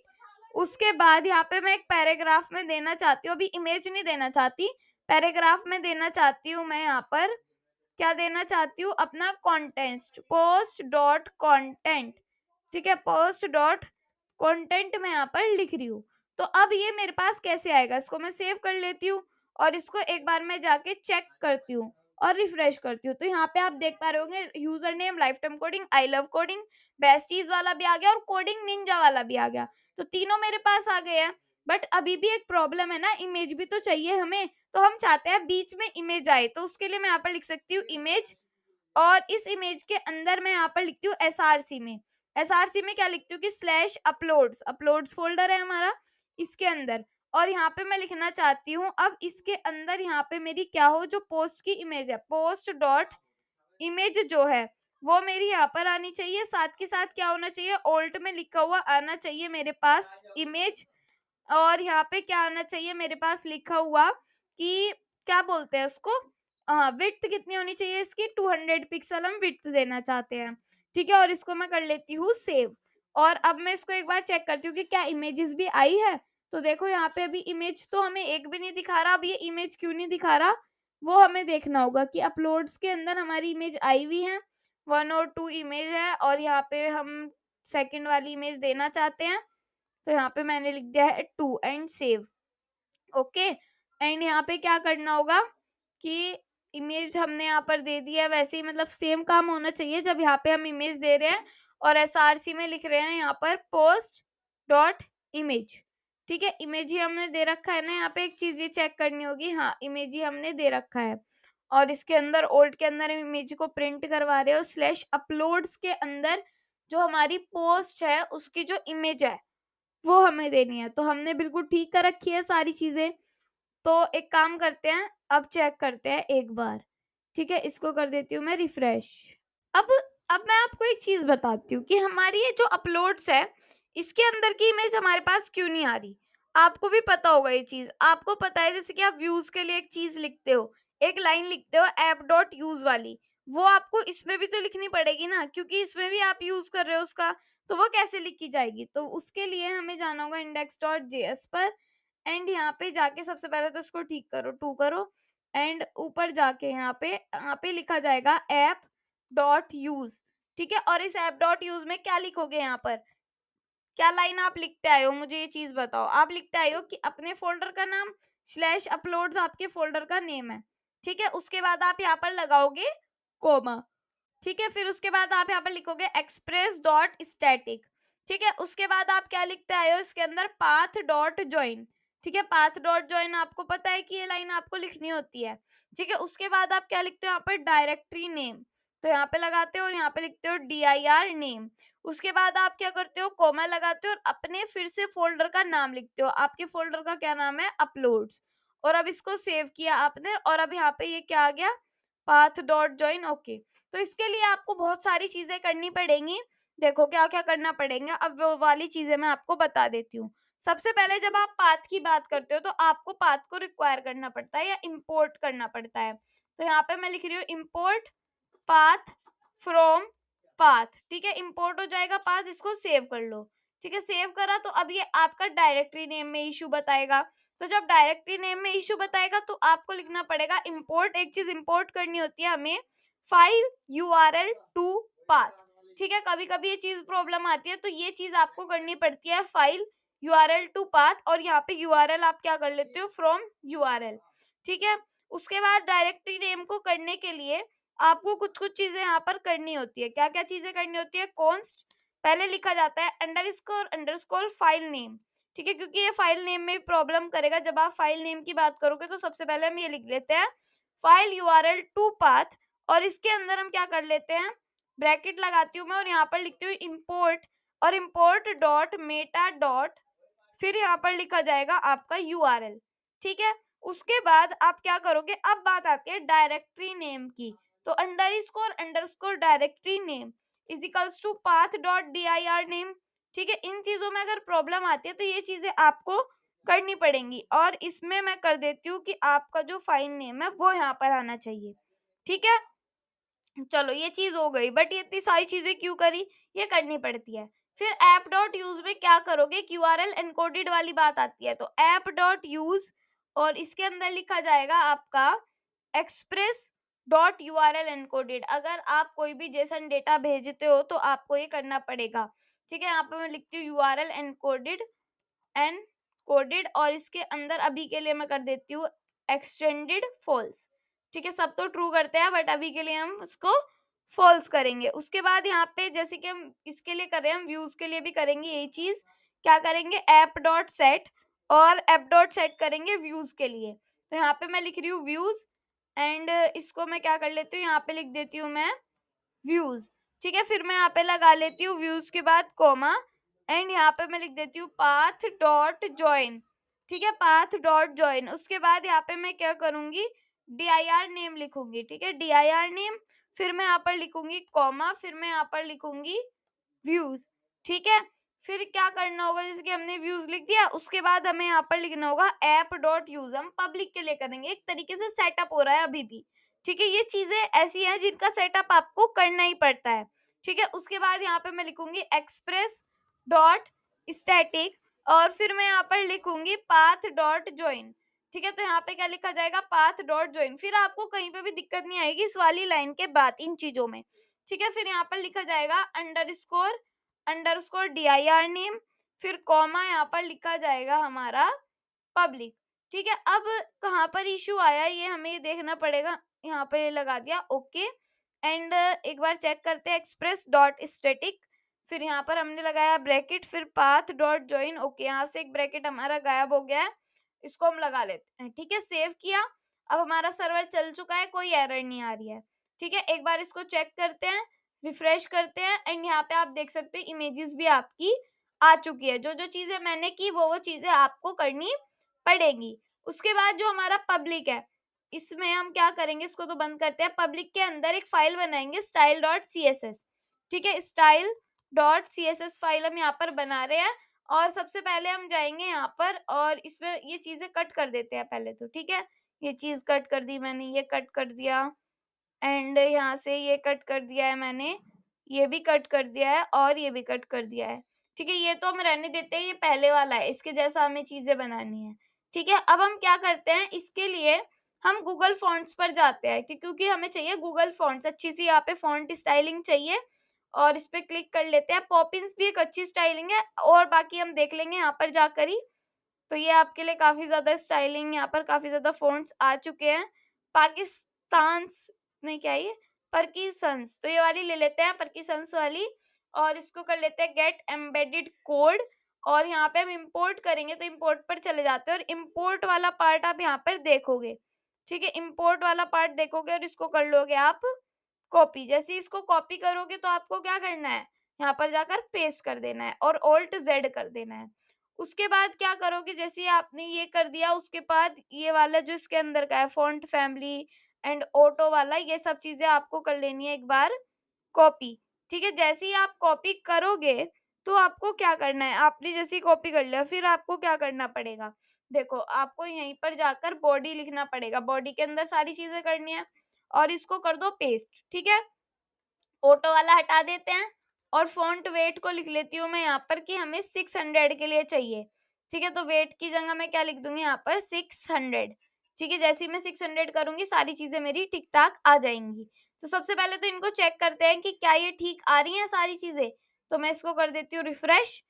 उसके बाद यहाँ पे मैं एक पैराग्राफ में देना चाहती हूँ, अभी इमेज नहीं देना चाहती, पैराग्राफ में देना चाहती हूँ मैं यहाँ पर, क्या देना चाहती हूँ, अपना कॉन्टेंट, पोस्ट डॉट कॉन्टेंट। ठीक है, पोस्ट डॉट कॉन्टेंट मैं यहाँ पर लिख रही हूँ। तो अब ये मेरे पास कैसे आएगा, इसको मैं सेव कर लेती हूँ, और इसको एक बार मैं जाके चेक करती हूँ और रिफ्रेश करती हूँ। तो यहाँ पे आप देख पा रहे होंगे user name life time coding, I love coding, besties वाला भी आ गया और कोडिंग निंजा वाला भी आ गया। तो तीनों मेरे पास आ गए हैं। बट अभी भी एक प्रॉब्लम है ना, इमेज भी तो चाहिए हमें। तो हम चाहते हैं बीच में इमेज आए, तो उसके लिए मैं यहाँ पर लिख सकती हूँ इमेज, और इस इमेज के अंदर मैं यहाँ पर लिखती हूँ एसआरसी में। एसआरसी में क्या लिखती हूँ कि स्लैश अपलोड्स, अपलोड्स फोल्डर है हमारा इसके अंदर। और यहाँ पे मैं लिखना चाहती हूँ अब इसके अंदर यहाँ पे मेरी क्या हो, जो पोस्ट की इमेज है, पोस्ट डॉट इमेज जो है वो मेरी यहाँ पर आनी चाहिए। साथ के साथ क्या होना चाहिए, ओल्ट में लिखा हुआ आना चाहिए मेरे पास इमेज। और यहाँ पे क्या आना चाहिए मेरे पास लिखा हुआ कि क्या बोलते हैं उसको, विड्थ कितनी होनी चाहिए इसकी, 200 पिक्सल हम विड्थ देना चाहते हैं। ठीक है, और इसको मैं कर लेती हूँ सेव। और अब मैं इसको एक बार चेक करती हूँ कि क्या इमेजेस भी आई है। तो देखो यहाँ पे अभी इमेज तो हमें एक भी नहीं दिखा रहा। अब ये इमेज क्यों नहीं दिखा रहा, वो हमें देखना होगा कि अपलोड्स के अंदर हमारी इमेज आई हुई है, 1 और 2 इमेज है, और यहाँ पे हम सेकंड वाली इमेज देना चाहते हैं। तो यहाँ पे मैंने लिख दिया है 2 एंड सेव। ओके, एंड यहाँ पे क्या करना होगा कि इमेज हमने यहाँ पर दे दी है, वैसे ही मतलब सेम काम होना चाहिए जब यहाँ पे हम इमेज दे रहे हैं और एसआरसी में लिख रहे हैं यहाँ पर पोस्ट डॉट इमेज। ठीक है, इमेज ही हमने दे रखा है ना। यहाँ पे एक चीज ये चेक करनी होगी, हाँ इमेज ही हमने दे रखा है। और इसके अंदर ओल्ड के अंदर हम इमेज को प्रिंट करवा रहे हैं, और स्लैश अपलोड्स के अंदर जो हमारी पोस्ट है उसकी जो इमेज है वो हमें देनी है। तो हमने बिल्कुल ठीक कर रखी है सारी चीजें। तो एक काम करते हैं, अब चेक करते हैं एक बार। ठीक है, इसको कर देती हूँ मैं रिफ्रेश। अब अब मैं आपको एक चीज बताती हूँ कि हमारी ये जो अपलोड्स है इसके अंदर की इमेज हमारे पास क्यों नहीं आ रही। आपको भी पता होगा ये चीज, आपको पता है जैसे कि आप व्यूज के लिए एक चीज लिखते हो, एक लाइन लिखते हो ऐप डॉट यूज वाली, वो आपको इसमें भी तो लिखनी पड़ेगी ना, क्योंकि इसमें भी आप यूज कर रहे हो उसका। तो वो कैसे लिखी जाएगी, तो उसके लिए हमें जाना होगा इंडेक्स डॉट जेएस पर। एंड यहाँ पे जाके सबसे पहले तो इसको ठीक करो, टू करो, एंड ऊपर जाके यहाँ पे लिखा जाएगा ऐप डॉट यूज। ठीक है, और इस ऐप डॉट यूज में क्या लिखोगे, यहाँ पर क्या लाइन आप लिखते आए हो, मुझे ये चीज बताओ। आप लिखते आए हो कि अपने फोल्डर का नाम स्लैश अपलोड्स आपके फोल्डर का नेम है। ठीक है, उसके बाद आप यहाँ पर लगाओगे कोमा। ठीक है, फिर उसके बाद आप यहाँ पर लिखोगे एक्सप्रेस डॉट स्टैटिक। ठीक है, उसके बाद आप क्या लिखते आए हो इसके अंदर, पाथ डॉट ज्वाइन। ठीक है, पाथ डॉट ज्वाइन आपको पता है कि ये लाइन आपको लिखनी होती है। ठीक है, उसके बाद आप क्या लिखते हो यहाँ पर, डायरेक्टरी नेम। तो यहाँ पे लगाते हो और यहाँ पे लिखते हो dir नेम। उसके बाद आप क्या करते हो, कोमा लगाते हो और अपने फिर से फोल्डर का नाम लिखते हो। आपके फोल्डर का क्या नाम है, अपलोड्स। और अब इसको सेव किया आपने, और अब यहाँ पे ये क्या आ गया, पाथ डॉट ज्वाइन। ओके, तो इसके लिए आपको बहुत सारी चीजें करनी पड़ेंगी। देखो क्या क्या करना पड़ेगा, अब वो वाली चीजें मैं आपको बता देती हूँ। सबसे पहले जब आप पाथ की बात करते हो तो आपको पाथ को रिक्वायर करना पड़ता है या इंपोर्ट करना पड़ता है। तो यहाँ पे मैं लिख रही हूँ इंपोर्ट पाथ फ्रॉम पाथ। ठीक है, इंपोर्ट हो जाएगा पाथ, इसको सेव कर लो। ठीक है, सेव करा तो अब ये आपका डायरेक्टरी नेम में इशू बताएगा। तो जब डायरेक्टरी नेम में इशू बताएगा तो आपको लिखना पड़ेगा इंपोर्ट, एक चीज इंपोर्ट करनी होती है हमें, फाइल यूआरएल टू पाथ। ठीक है, कभी कभी ये चीज प्रॉब्लम आती है, तो ये चीज आपको करनी पड़ती है, फाइल यूआरएल टू पाथ, और यहाँ पे यूआरएल आप क्या कर लेते हो, फ्रॉम यूआरएल। ठीक है, उसके बाद डायरेक्टरी नेम को करने के लिए आपको कुछ कुछ चीजें यहाँ पर करनी होती है। क्या क्या चीजें करनी होती है, कॉन्स्ट पहले लिखा जाता है, अंडरस्कोर फाइल नेम। ठीक है, क्योंकि ये फाइल नेम में प्रॉब्लम करेगा। जब आप फाइल नेम की बात करोगे तो सबसे पहले हम ये लिख लेते हैं फाइल यूआरएल टू पाथ, और इसके अंदर हम क्या कर लेते हैं, ब्रैकेट लगाती हूँ मैं और यहाँ पर लिखती हूँ इंपोर्ट, और इंपोर्ट डॉट मेटा डॉट, फिर यहाँ पर लिखा जाएगा आपका यूआरएल। ठीक है, उसके बाद आप क्या करोगे, अब बात आती है डायरेक्टरी नेम की। तो underscore directory name equals to path dot dir name. ठीक है, इन चीजों में अगर प्रॉब्लम आती है तो ये चीजें आपको करनी पड़ेंगी, और इसमें मैं कर देती हूँ कि आपका जो फाइल नेम है वो यहाँ पर आना चाहिए। ठीक है, चलो ये चीज हो गई, बट ये इतनी सारी चीजें क्यों करी, ये करनी पड़ती है। फिर ऐप डॉट यूज में क्या करोगे, क्यूआरएल एनकोडेड वाली बात आती है। तो ऐप डॉट यूज, और इसके अंदर लिखा जाएगा आपका एक्सप्रेस डॉट यूआरएल एनकोडेड। अगर आप कोई भी जेसन डेटा भेजते हो तो आपको ये करना पड़ेगा। ठीक है, यहाँ पे मैं लिखती हूँ यूआरएल एनकोडेड, और इसके अंदर अभी के लिए मैं कर देती हूँ एक्सटेंडेड फॉल्स। ठीक है, सब तो ट्रू करते हैं बट अभी के लिए हम उसको फॉल्स करेंगे। उसके बाद यहाँ पे जैसे कि हम इसके लिए कर रहे हैं, हम व्यूज के लिए भी करेंगे यही चीज। क्या करेंगे, ऐप डॉट सेट, और ऐप डॉट सेट करेंगे व्यूज के लिए। तो यहाँ पे मैं लिख रही हूँ व्यूज, एंड इसको मैं क्या कर लेती हूँ, यहाँ पे लिख देती हूँ मैं व्यूज। ठीक है, फिर मैं यहाँ पे लगा लेती हूँ व्यूज के बाद कोमा, एंड यहाँ पे मैं लिख देती हूँ पाथ डॉट ज्वाइन। ठीक है, पाथ डॉट ज्वाइन। उसके बाद यहाँ पे मैं क्या करूंगी, dir नेम लिखूंगी। ठीक है, dir नेम, फिर मैं यहाँ पर लिखूंगी कॉमा, फिर मैं यहाँ पर लिखूंगी व्यूज। ठीक है, फिर क्या करना होगा, जैसे कि हमने व्यूज लिख दिया, उसके बाद हमें यहाँ पर लिखना होगा ऐप डॉट यूज। हम पब्लिक के लिए करेंगे, एक तरीके से सेटअप हो रहा है अभी भी। ठीक है, ये चीजें ऐसी हैं जिनका सेटअप आपको करना ही पड़ता है। ठीक है, उसके बाद यहाँ पे मैं लिखूंगी एक्सप्रेस डॉट स्टैटिक, और फिर मैं यहाँ पर लिखूंगी पाथ डॉट ज्वाइन। ठीक है, तो यहाँ पे क्या लिखा जाएगा, पाथ डॉट ज्वाइन। फिर आपको कहीं पे भी दिक्कत नहीं आएगी इस वाली लाइन के बाद इन चीजों में। ठीक है, फिर यहाँ पर लिखा जाएगा अंडरस्कोर dir नेम, फिर कॉमा, यहाँ पर लिखा जाएगा हमारा पब्लिक। ठीक है, अब कहाँ पर इशू आया ये हमें देखना पड़ेगा। यहाँ पे लगा दिया ओके, एंड एक बार चेक करते हैं एक्सप्रेस डॉट स्टेटिक, फिर यहाँ पर हमने लगाया ब्रैकेट, फिर पाथ डॉट ज्वाइन। ओके, यहाँ से एक ब्रैकेट हमारा गायब हो गया है, इसको हम लगा लेते हैं। ठीक है, सेव किया, अब हमारा सर्वर चल चुका है, कोई एरर नहीं आ रही है। ठीक है, एक बार इसको चेक करते हैं, रिफ्रेश करते हैं, एंड यहाँ पे आप देख सकते हैं इमेजेस भी आपकी आ चुकी है। जो जो चीजें मैंने की वो चीजें आपको करनी पड़ेगी। उसके बाद जो हमारा पब्लिक है, इसमें हम क्या करेंगे, इसको तो बंद करते हैं। पब्लिक के अंदर एक फाइल बनाएंगे style dot C S S. ठीक है, style dot C S S file हम यहाँ पर बना रहे हैं, और सबसे पहले हम जाएंगे यहाँ पर और इसमें ये चीजें कट कर देते हैं पहले तो। ठीक है, ये चीज कट कर दी मैंने, ये कट कर दिया, एंड यहाँ से ये कट कर दिया है मैंने, ये भी कट कर दिया है, और ये भी कट कर दिया है। ठीक है, ये तो हम रहने देते हैं, ये पहले वाला है, इसके जैसा हमें चीजें बनानी है। ठीक है, अब हम क्या करते हैं, इसके लिए हम गूगल फॉन्ट्स पर जाते हैं, क्योंकि हमें चाहिए गूगल फॉन्ट्स, अच्छी सी यहाँ पे फॉन्ट स्टाइलिंग चाहिए, और इस पे क्लिक कर लेते हैं। पॉपिंस भी एक अच्छी स्टाइलिंग है, और बाकी हम देख लेंगे यहाँ पर जाकर ही। तो ये आपके लिए काफी ज्यादा स्टाइलिंग, यहाँ पर काफी ज्यादा फॉन्ट्स आ चुके हैं। पाकिस्तान नहीं, क्या ये परकिसंस, तो ये वाली ले लेते हैं, परकिसंस वाली, और इसको कर लेते हैं गेट एम्बेडेड कोड, और यहाँ पे हम इंपोर्ट करेंगे, तो इंपोर्ट पर चले जाते हैं, और इंपोर्ट वाला पार्ट आप यहाँ पर देखोगे। ठीक है, इंपोर्ट वाला पार्ट देखोगे और इसको कर लोगे आप कॉपी। जैसे इसको कॉपी करोगे तो आपको क्या करना है, यहाँ पर जाकर पेस्ट कर देना है, और ऑल्ट जेड कर देना है। उसके बाद क्या करोगे, जैसे आपने ये कर दिया, उसके बाद ये वाला जो इसके अंदर का है फॉन्ट फैमिली एंड ऑटो वाला, ये सब चीजें आपको कर लेनी है एक बार कॉपी। ठीक है, जैसे ही आप कॉपी करोगे तो आपको क्या करना है, आपने जैसे ही कॉपी कर लिया फिर आपको क्या करना पड़ेगा, देखो आपको यहीं पर जाकर बॉडी लिखना पड़ेगा, बॉडी के अंदर सारी चीजें करनी है, और इसको कर दो पेस्ट। ठीक है, ऑटो वाला हटा देते हैं, और फॉन्ट वेट को लिख लेती हूँ मैं यहाँ पर कि हमें 600 के लिए चाहिए। ठीक है, तो वेट की जगह मैं क्या लिख दूंगी यहाँ पर 600। ठीक है, जैसे ही मैं 600 करूंगी सारी चीजें मेरी ठीक ठाक आ जाएंगी। तो सबसे पहले तो इनको चेक करते हैं कि क्या ये ठीक आ रही हैं सारी चीजें। तो मैं इसको कर देती हूँ रिफ्रेश।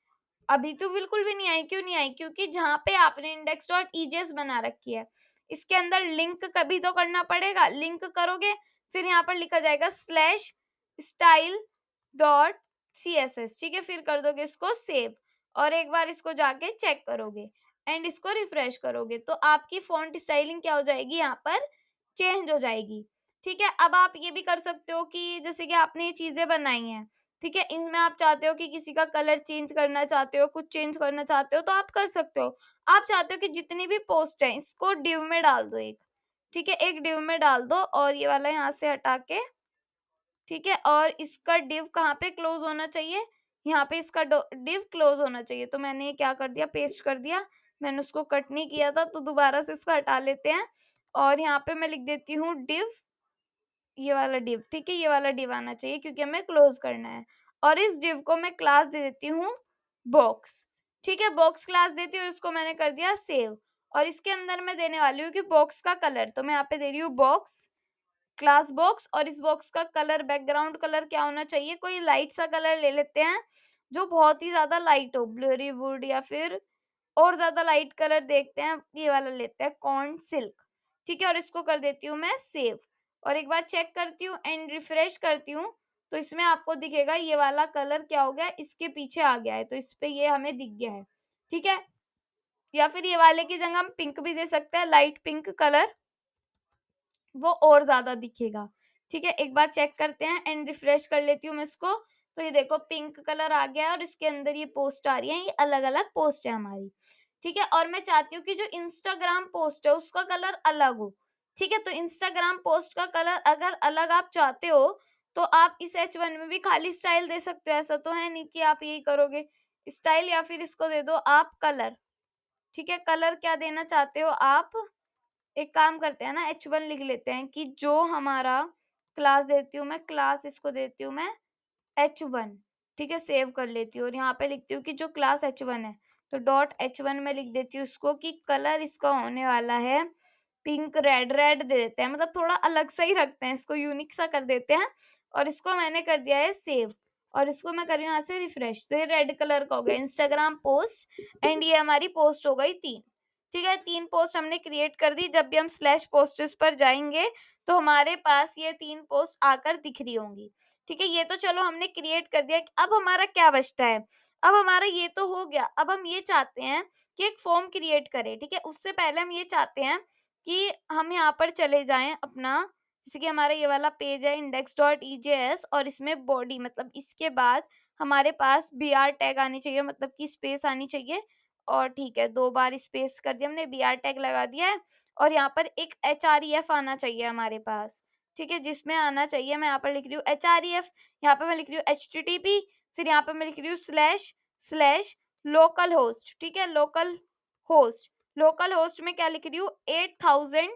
अभी तो बिल्कुल भी नहीं आई, क्यों नहीं आई, क्योंकि जहाँ पे आपने इंडेक्स डॉट ईजेस बना रखी है इसके अंदर लिंक कभी तो करना पड़ेगा, लिंक करोगे, फिर यहाँ पर लिखा जाएगा slash style dot C S S. ठीक है, फिर कर दोगे इसको सेव, और एक बार इसको जाके चेक करोगे एंड इसको रिफ्रेश करोगे, तो आपकी फॉन्ट स्टाइलिंग क्या हो जाएगी, यहाँ पर चेंज हो जाएगी। ठीक है, अब आप ये भी कर सकते हो कि जैसे कि आपने ये चीजें बनाई हैं, ठीक है, इनमें आप चाहते हो कि किसी का कलर चेंज करना चाहते हो, कुछ चेंज करना चाहते हो, तो आप कर सकते हो। आप चाहते हो कि जितनी भी पोस्ट है इसको डिव में डाल दो एक। ठीक है, एक डिव में डाल दो, और ये वाला यहाँ से हटा के, ठीक है, और इसका डिव कहाँ पे क्लोज होना चाहिए, यहाँ पे इसका डिव क्लोज होना चाहिए। तो मैंने क्या कर दिया, पेस्ट कर दिया, मैंने उसको कट नहीं किया था, तो दोबारा से इसको हटा लेते हैं, और यहाँ पे मैं लिख देती हूँ डिव, ये वाला डिव। ठीक है, ये वाला डिव आना चाहिए क्योंकि हमें क्लोज करना है, और इस डिव को मैं क्लास दे देती हूँ बॉक्स। ठीक है, बॉक्स क्लास देती हूँ, इसको मैंने कर दिया सेव, और इसके अंदर मैं देने वाली हूँ कि बॉक्स का कलर, तो मैं यहाँ पे दे रही हूँ बॉक्स क्लास बॉक्स, और इस बॉक्स का कलर, बैकग्राउंड कलर क्या होना चाहिए, कोई लाइट सा कलर ले लेते हैं जो बहुत ही ज्यादा लाइट हो, ब्लरी वुड, या फिर और ज्यादा लाइट कलर देखते हैं, ये वाला लेते हैं कॉर्न सिल्क। ठीक है, और इसको कर देती हूँ मैं सेव, और एक बार चेक करती हूँ एंड रिफ्रेश करती हूँ, तो इसमें आपको दिखेगा ये वाला कलर क्या हो गया है, इसके पीछे आ गया है, तो इस पे ये हमें दिख गया है। ठीक है, या फिर ये वाले की जगह हम पिंक भी दे सकते हैं, लाइट पिंक कलर, वो और ज़्यादा दिखेगा। ठीक है, एक बार चेक करते हैं एंड रिफ्रेश कर लेती हूँ मैं इसको, तो ये देखो पिंक कलर आ गया है और इसके अंदर ये पोस्ट आ रही है, ये अलग-अलग पोस्ट है हमारी। ठीक है, और मैं चाहती हूँ कि जो इंस्टाग्राम पोस्ट है उसका कलर अलग हो। ठीक है, तो इंस्टाग्राम पोस्ट का कलर अगर अलग आप चाहते हो, तो आप इस H1 में भी खाली स्टाइल दे सकते हो, ऐसा तो है नहीं कि आप यही करोगे। स्टाइल या फिर इसको दे दो आप कलर। ठीक है, कलर क्या देना चाहते हो आप? एक काम करते हैं ना, H1 लिख लेते हैं कि जो हमारा क्लास देती हूँ मैं, क्लास इसको देती हूँ मैं H1। ठीक है, सेव कर लेती हूँ और यहाँ पे लिखती हूँ कि जो क्लास H1 है, तो डॉट H1 में लिख देती हूँ उसको कि कलर इसका होने वाला है पिंक रेड, रेड दे देते हैं, मतलब थोड़ा अलग सा ही रखते हैं, इसको यूनिक सा कर देते हैं, और इसको मैंने कर दिया है सेव, और इसको मैं कर रही हूँ यहाँ से रिफ्रेश, तो ये रेड कलर का हो गया इंस्टाग्राम पोस्ट, एंड ये हमारी पोस्ट हो गई 3। ठीक है, 3 पोस्ट हमने क्रिएट कर दी, जब भी हम स्लैश पोस्ट्स पर जाएंगे तो हमारे पास ये 3 पोस्ट आकर दिख रही होंगी। ठीक है, ये तो चलो हमने क्रिएट कर दिया, अब हमारा क्या बचता है? अब हमारा ये तो हो गया, अब हम ये चाहते हैं कि एक फॉर्म क्रिएट करें। ठीक है, उससे पहले हम ये चाहते हैं कि हम यहाँ पर चले जाएं अपना, जैसे कि हमारा ये वाला पेज है index.ejs, और इसमें बॉडी मतलब इसके बाद हमारे पास br टैग आनी चाहिए, मतलब कि स्पेस आनी चाहिए, और ठीक है 2 बार स्पेस कर दिया हमने, br टैग लगा दिया है, और यहाँ पर एक href आना चाहिए हमारे पास। ठीक है, जिसमें आना चाहिए, मैं यहाँ पर लिख रही हूँ href, यहाँ पे मैं लिख रही हूँ http, फिर यहाँ पे मैं लिख रही हूँ स्लैश स्लैश लोकल होस्ट। ठीक है, लोकल होस्ट, लोकल होस्ट में क्या लिख रही हूँ 8000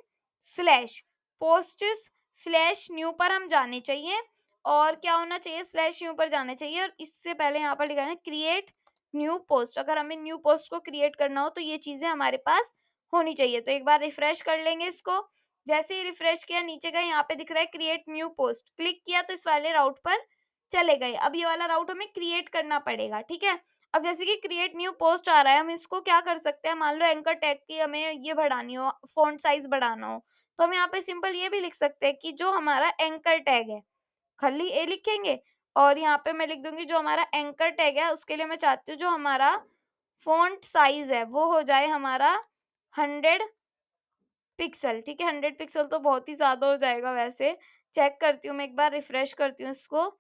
स्लैश पोस्ट्स स्लैश न्यू पर हम जाने चाहिए, और क्या होना चाहिए, स्लैश न्यू पर जाना चाहिए, और इससे पहले यहाँ पर लिखा है क्रिएट न्यू पोस्ट, अगर हमें न्यू पोस्ट को क्रिएट करना हो तो ये चीजें हमारे पास होनी चाहिए। तो एक बार रिफ्रेश कर लेंगे इसको, जैसे ही रिफ्रेश किया नीचे गए, यहाँ पे दिख रहा है क्रिएट न्यू पोस्ट, क्लिक किया तो इस वाले राउट पर चले गए। अब ये वाला राउट हमें क्रिएट करना पड़ेगा। ठीक है, अब जैसे कि क्रिएट न्यू पोस्ट आ रहा है, हम इसको क्या कर सकते हैं, मान लो एंकर टैग की हमें ये बढ़ानी हो, फॉन्ट साइज बढ़ाना हो, तो हम यहाँ पे सिंपल ये भी लिख सकते हैं कि जो हमारा एंकर टैग है, खाली ए लिखेंगे, और यहाँ पे मैं लिख दूंगी जो हमारा एंकर टैग है उसके लिए मैं चाहती हूँ जो हमारा फॉन्ट साइज है वो हो जाए हमारा 100 पिक्सल। ठीक है, 100 पिक्सल तो बहुत ही ज्यादा हो जाएगा वैसे, चेक करती हूँ मैं एक बार, रिफ्रेश करती हूँ इसको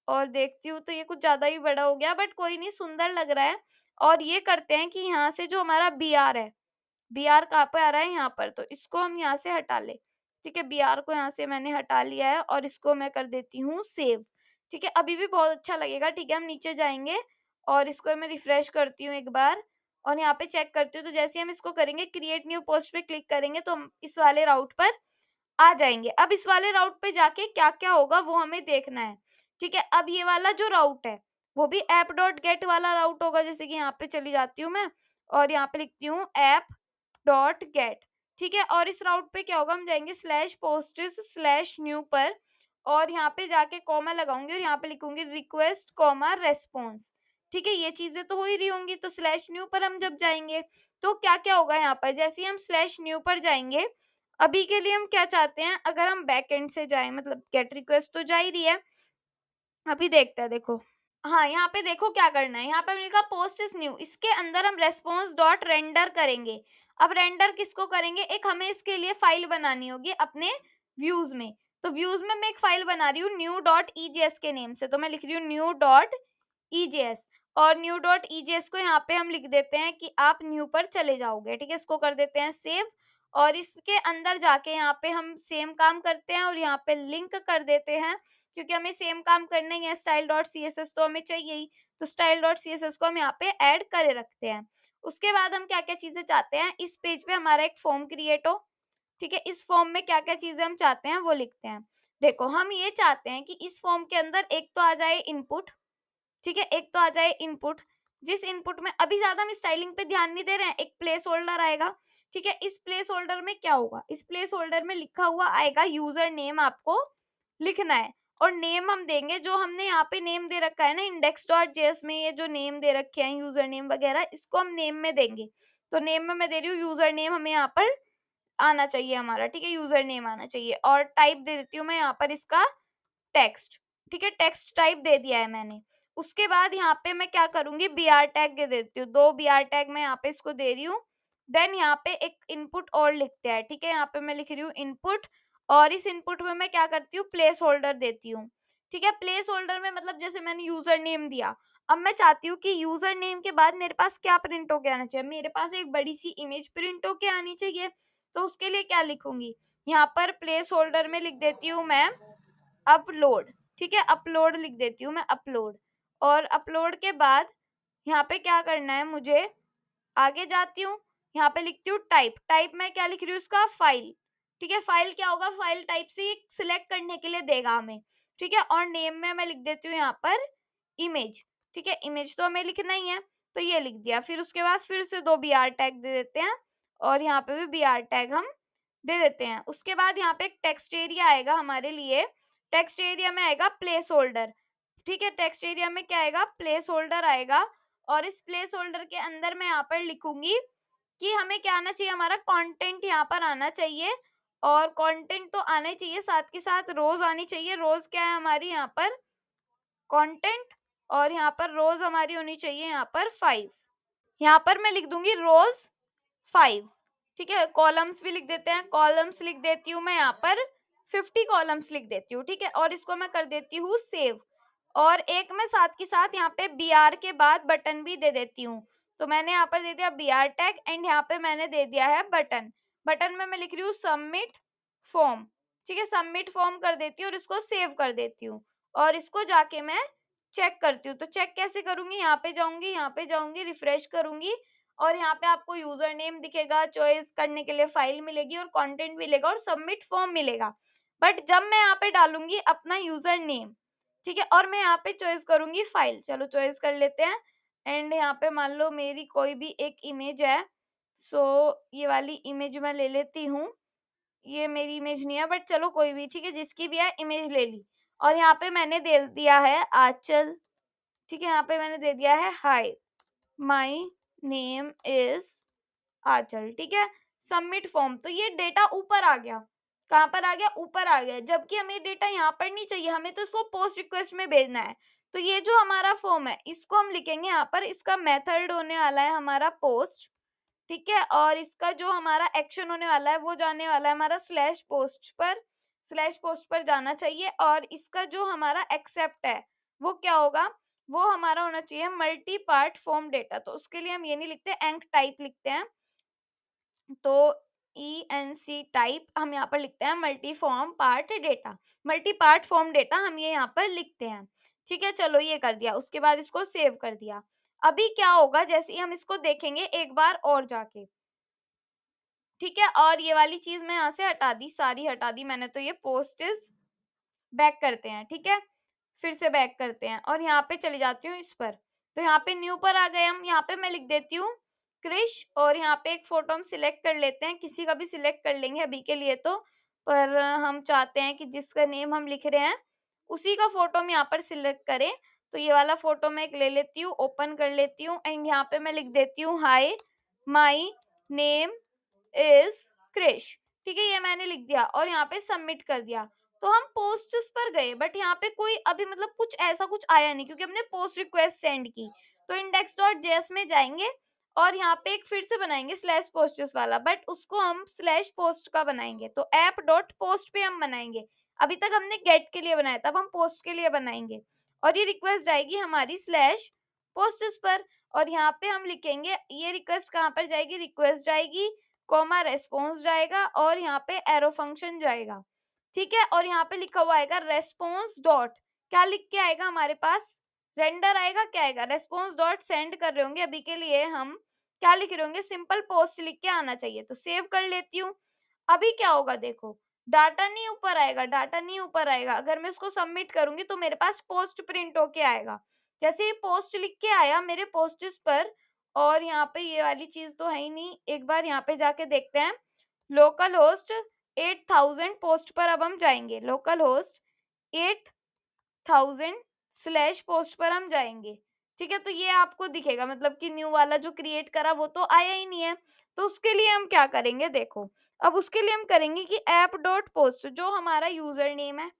और देखती हूँ, तो ये कुछ ज्यादा ही बड़ा हो गया, बट कोई नहीं, सुंदर लग रहा है। और ये करते हैं कि यहाँ से जो हमारा br है, br कहाँ पे आ रहा है, यहाँ पर, तो इसको हम यहाँ से हटा ले। ठीक है, br को यहाँ से मैंने हटा लिया है और इसको मैं कर देती हूँ सेव। ठीक है, अभी भी बहुत अच्छा लगेगा। ठीक है, हम नीचे जाएंगे और इसको मैं रिफ्रेश करती हूँ एक बार, और यहाँ पे चेक करती हूँ, तो जैसे ही हम इसको करेंगे क्रिएट न्यू पोस्ट पे क्लिक करेंगे तो हम इस वाले राउट पर आ जाएंगे। अब इस वाले राउट पे जाके क्या क्या होगा वो हमें देखना है। ठीक है, अब ये वाला जो राउट है वो भी ऐप डॉट गेट वाला राउट होगा, जैसे कि यहाँ पे चली जाती हूँ मैं और यहाँ पे लिखती हूँ ऐप डॉट गेट। ठीक है, और इस राउट पे क्या होगा, हम जाएंगे स्लैश पोस्ट्स स्लैश न्यू पर, और यहाँ पे जाके कॉमा लगाऊंगी और यहाँ पे लिखूंगी रिक्वेस्ट कॉमा रेस्पॉन्स। ठीक है, ये चीजें तो हो ही रही होंगी, तो स्लैश न्यू पर हम जब जाएंगे तो क्या क्या होगा, यहाँ पर जैसे ही हम स्लैश न्यू पर जाएंगे, अभी के लिए हम क्या चाहते हैं, अगर हम बैक एंड से जाएं, मतलब गेट रिक्वेस्ट तो जा ही रही है, अभी देखते हैं, देखो। हाँ, यहाँ पे देखो क्या करना है, यहाँ पे मैंने लिखा पोस्ट इज न्यू, इसके अंदर हम रेस्पॉन्स डॉट रेंडर करेंगे। अब रेंडर किसको करेंगे, एक हमें इसके लिए फाइल बनानी होगी अपने व्यूज में, तो व्यूज में मैं एक फाइल बना रही हूँ न्यू डॉट ईजेएस के नेम से, तो मैं लिख रही हूँ न्यू डॉट ईजेएस, और न्यू डॉट ईजेएस को यहाँ पे हम लिख देते हैं कि आप न्यू पर चले जाओगे। ठीक है, इसको कर देते हैं सेव, और इसके अंदर जाके यहाँ पे हम सेम काम करते हैं और यहाँ पे लिंक कर देते हैं, क्योंकि हमें सेम काम करना ही है, style dot C S S तो हमें चाहिए ही, तो style dot C S S को हम यहाँ पे ऐड करे रखते हैं। उसके बाद हम क्या क्या चीजें चाहते हैं, इस पेज पे हमारा एक फॉर्म क्रिएट हो। ठीक है, इस फॉर्म में क्या क्या चीजें हम चाहते हैं वो लिखते हैं। देखो, हम ये चाहते हैं कि इस फॉर्म के अंदर एक तो आ जाए इनपुट। ठीक है, एक तो आ जाए इनपुट, जिस इनपुट में अभी ज्यादा हम स्टाइलिंग पे ध्यान नहीं दे रहे हैं, एक प्लेस होल्डर आएगा। ठीक है, इस प्लेस होल्डर में क्या होगा, इस प्लेस होल्डर में लिखा हुआ आएगा यूजर नेम, आपको लिखना है, और नेम हम देंगे जो हमने यहाँ पे नेम दे रखा है ना index.js में, ये जो नेम दे रखे हैं यूजर नेम वगैरह, इसको हम नेम में देंगे। तो नेम में मैं दे रही हूँ यूजर नेम, हमें यहाँ पर आना चाहिए हमारा, ठीक है, यूजर नेम आना चाहिए, और टाइप दे देती हूँ मैं यहाँ पर इसका टेक्स्ट, ठीक है, टेक्स्ट टाइप दे दिया है मैंने। उसके बाद यहाँ पे मैं क्या करूंगी, बीआर टैग दे देती हूँ, 2 बीआर टैग मैं यहाँ पे इसको दे रही हूँ। देन यहाँ पे एक इनपुट और लिखते हैं, ठीक है, यहाँ पे मैं लिख रही हूँ इनपुट, और इस इनपुट में मैं क्या करती हूँ, प्लेस होल्डर देती हूँ, ठीक है। प्लेस होल्डर में मतलब जैसे मैंने यूजर नेम दिया, अब मैं चाहती हूँ कि यूजर नेम के बाद मेरे पास क्या प्रिंट होके आना चाहिए, मेरे पास एक बड़ी सी इमेज प्रिंट होके आनी चाहिए। तो उसके लिए क्या लिखूंगी, यहाँ पर प्लेस होल्डर में लिख देती हूँ मैं अपलोड, ठीक है, अपलोड लिख देती हूँ मैं अपलोड। और अपलोड के बाद यहाँ पे क्या करना है मुझे, आगे जाती हूँ, यहाँ पे लिखती हूँ टाइप, टाइप में क्या लिख रही हूँ, इसका फाइल, ठीक है, फाइल क्या होगा, फाइल टाइप से सिलेक्ट करने के लिए देगा हमें, ठीक है। और नेम में मैं लिख देती हूँ यहाँ पर इमेज, ठीक है, इमेज तो हमें लिखना ही है, तो ये लिख दिया। फिर उसके बाद फिर से 2 बीआर टैग दे देते हैं, और यहाँ पे भी बीआर टैग हम दे देते हैं। उसके बाद यहाँ पे एक टेक्स्ट एरिया आएगा हमारे लिए, टेक्स्ट एरिया में आएगा प्लेस होल्डर, ठीक है, टेक्स्ट एरिया में क्या आएगा, प्लेस होल्डर आएगा। और इस प्लेस होल्डर के अंदर मैं यहाँ पर लिखूंगी कि हमें क्या आना चाहिए, हमारा कंटेंट यहाँ पर आना चाहिए, और कंटेंट तो आना ही चाहिए, साथ के साथ रोज आनी चाहिए। रोज क्या है हमारी यहाँ पर, कंटेंट, और यहाँ पर रोज हमारी होनी चाहिए यहाँ पर 5, यहाँ पर मैं लिख दूंगी रोज 5, ठीक है। कॉलम्स भी लिख देते हैं, कॉलम्स लिख देती हूँ मैं यहाँ पर 50 कॉलम्स लिख देती हूँ, ठीक है, और इसको मैं कर देती हूँ सेव। और एक मैं साथ के साथ यहाँ पे बी आर के बाद बटन भी दे देती हूँ, तो मैंने यहाँ पर दे दिया बी आर टैग, एंड यहाँ पे मैंने दे दिया है बटन। बटन में मैं लिख रही हूँ सबमिट फॉर्म, ठीक है, सबमिट फॉर्म कर देती हूँ और इसको सेव कर देती हूँ। और इसको जाके मैं चेक करती हूँ, तो चेक कैसे करूंगी, यहाँ पे जाऊंगी, यहाँ पे जाऊंगी, रिफ्रेश करूंगी, और यहाँ पे आपको यूजर नेम दिखेगा, चॉइस करने के लिए फाइल मिलेगी, और कंटेंट मिलेगा, और सबमिट फॉर्म मिलेगा। बट जब मैं यहाँ पे डालूंगी अपना यूजर नेम, ठीक है, और मैं यहाँ पे चॉइस करूंगी फाइल, चलो चॉइस कर लेते हैं। एंड यहाँ पे मान लो मेरी कोई भी एक इमेज है, सो ये वाली इमेज मैं ले लेती हूँ, ये मेरी इमेज नहीं है बट चलो कोई भी, ठीक है, जिसकी भी है इमेज ले ली। और यहाँ पे मैंने दे दिया है आंचल, ठीक है, यहाँ पे मैंने दे दिया है हाय माई नेम इज आंचल, ठीक है, सबमिट फॉर्म। तो ये डेटा ऊपर आ गया, कहाँ पर आ गया, ऊपर आ गया, जबकि हमें डेटा यहाँ पर नहीं चाहिए, हमें तो इसको पोस्ट रिक्वेस्ट में भेजना है। तो ये जो हमारा फॉर्म है इसको हम लिखेंगे यहाँ पर, इसका मेथड होने वाला है हमारा पोस्ट, ठीक है, और इसका जो हमारा एक्शन होने वाला है वो जाने वाला है हमारा स्लैश पोस्ट पर, स्लैश पोस्ट पर जाना चाहिए। और इसका जो हमारा एक्सेप्ट है वो क्या होगा, वो हमारा होना चाहिए मल्टी पार्ट फॉर्म डेटा, तो उसके लिए हम ये नहीं लिखते, एंक टाइप लिखते हैं, तो ई एन सी टाइप हम यहाँ पर लिखते हैं multi form part data, multi part form data हम ये यहाँ पर लिखते हैं, ठीक है। चलो ये कर दिया, उसके बाद इसको सेव कर दिया। अभी क्या होगा, जैसे ही हम इसको देखेंगे एक बार और जाके, ठीक है, और ये वाली चीज मैं यहाँ से हटा दी, सारी हटा दी मैंने, तो ये पोस्ट इज बैक करते हैं, ठीक है, फिर से बैक करते हैं, और यहाँ पे चली जाती हूँ इस पर, तो यहाँ पे न्यू पर आ गए हम, यहाँ पे मैं लिख देती हूँ क्रिश, और यहाँ पे एक फोटो हम सिलेक्ट कर लेते हैं, किसी का भी सिलेक्ट कर लेंगे अभी के लिए तो, पर हम चाहते हैं कि जिसका नेम हम लिख रहे हैं उसी का फोटो हम यहाँ पर सिलेक्ट करें। तो ये वाला फोटो मैं एक ले लेती हूँ, ओपन कर लेती हूँ, एंड यहाँ पे मैं लिख देती हूँ हाय माई नेम इज क्रिश, ठीक है, ये मैंने लिख दिया और यहाँ पे सबमिट कर दिया। तो हम पोस्ट्स पर गए बट यहाँ पे कोई अभी मतलब कुछ ऐसा कुछ आया नहीं, क्योंकि हमने पोस्ट रिक्वेस्ट सेंड की। तो इंडेक्स डॉट जेएस में जाएंगे और यहाँ पे एक फिर से बनाएंगे स्लैश पोस्ट्स वाला, बट उसको हम स्लैश पोस्ट का बनाएंगे, तो ऐप डॉट पोस्ट पे हम बनाएंगे। अभी तक हमने गेट के लिए बनाया था, अब हम पोस्ट के लिए बनाएंगे, और ये रिक्वेस्ट आएगी हमारी स्लैश पोस्ट्स पर, और यहाँ पे हम लिखेंगे ये रिक्वेस्ट कहाँ पर जाएगी, रिक्वेस्ट जाएगी, कॉमा रेस्पॉन्स जाएगा, और यहाँ पे एरो फंक्शन जाएगा, ठीक है। और यहाँ पे लिखा हुआ आएगा रेस्पॉन्स डॉट, क्या लिख के आएगा हमारे पास, रेंडर आएगा, क्या आएगा, रेस्पॉन्स डॉट सेंड कर रहे होंगे अभी के लिए हम, क्या लिख रहे होंगे, सिंपल पोस्ट लिख के आना चाहिए, तो सेव कर लेती हूँ। अभी क्या होगा देखो, डाटा नहीं ऊपर आएगा, डाटा नहीं ऊपर आएगा, अगर मैं इसको सबमिट करूंगी तो मेरे पास पोस्ट प्रिंट होके आएगा। जैसे ये पोस्ट लिख के आया मेरे पोस्टिस पर, और यहाँ पे ये वाली चीज तो है ही नहीं, एक बार यहाँ पे जाके देखते हैं, लोकल होस्ट 8000 पोस्ट पर अब हम जाएंगे, लोकल होस्ट 8000 स्लैश पोस्ट पर हम जाएंगे, ठीक है? तो ये आपको दिखेगा, मतलब कि न्यू वाला जो क्रिएट करा वो तो आया ही नहीं है। तो उसके लिए हम क्या करेंगे देखो, अब उसके लिए हम करेंगे कि ऐप डॉट पोस्ट जो हमारा यूज़र नेम है,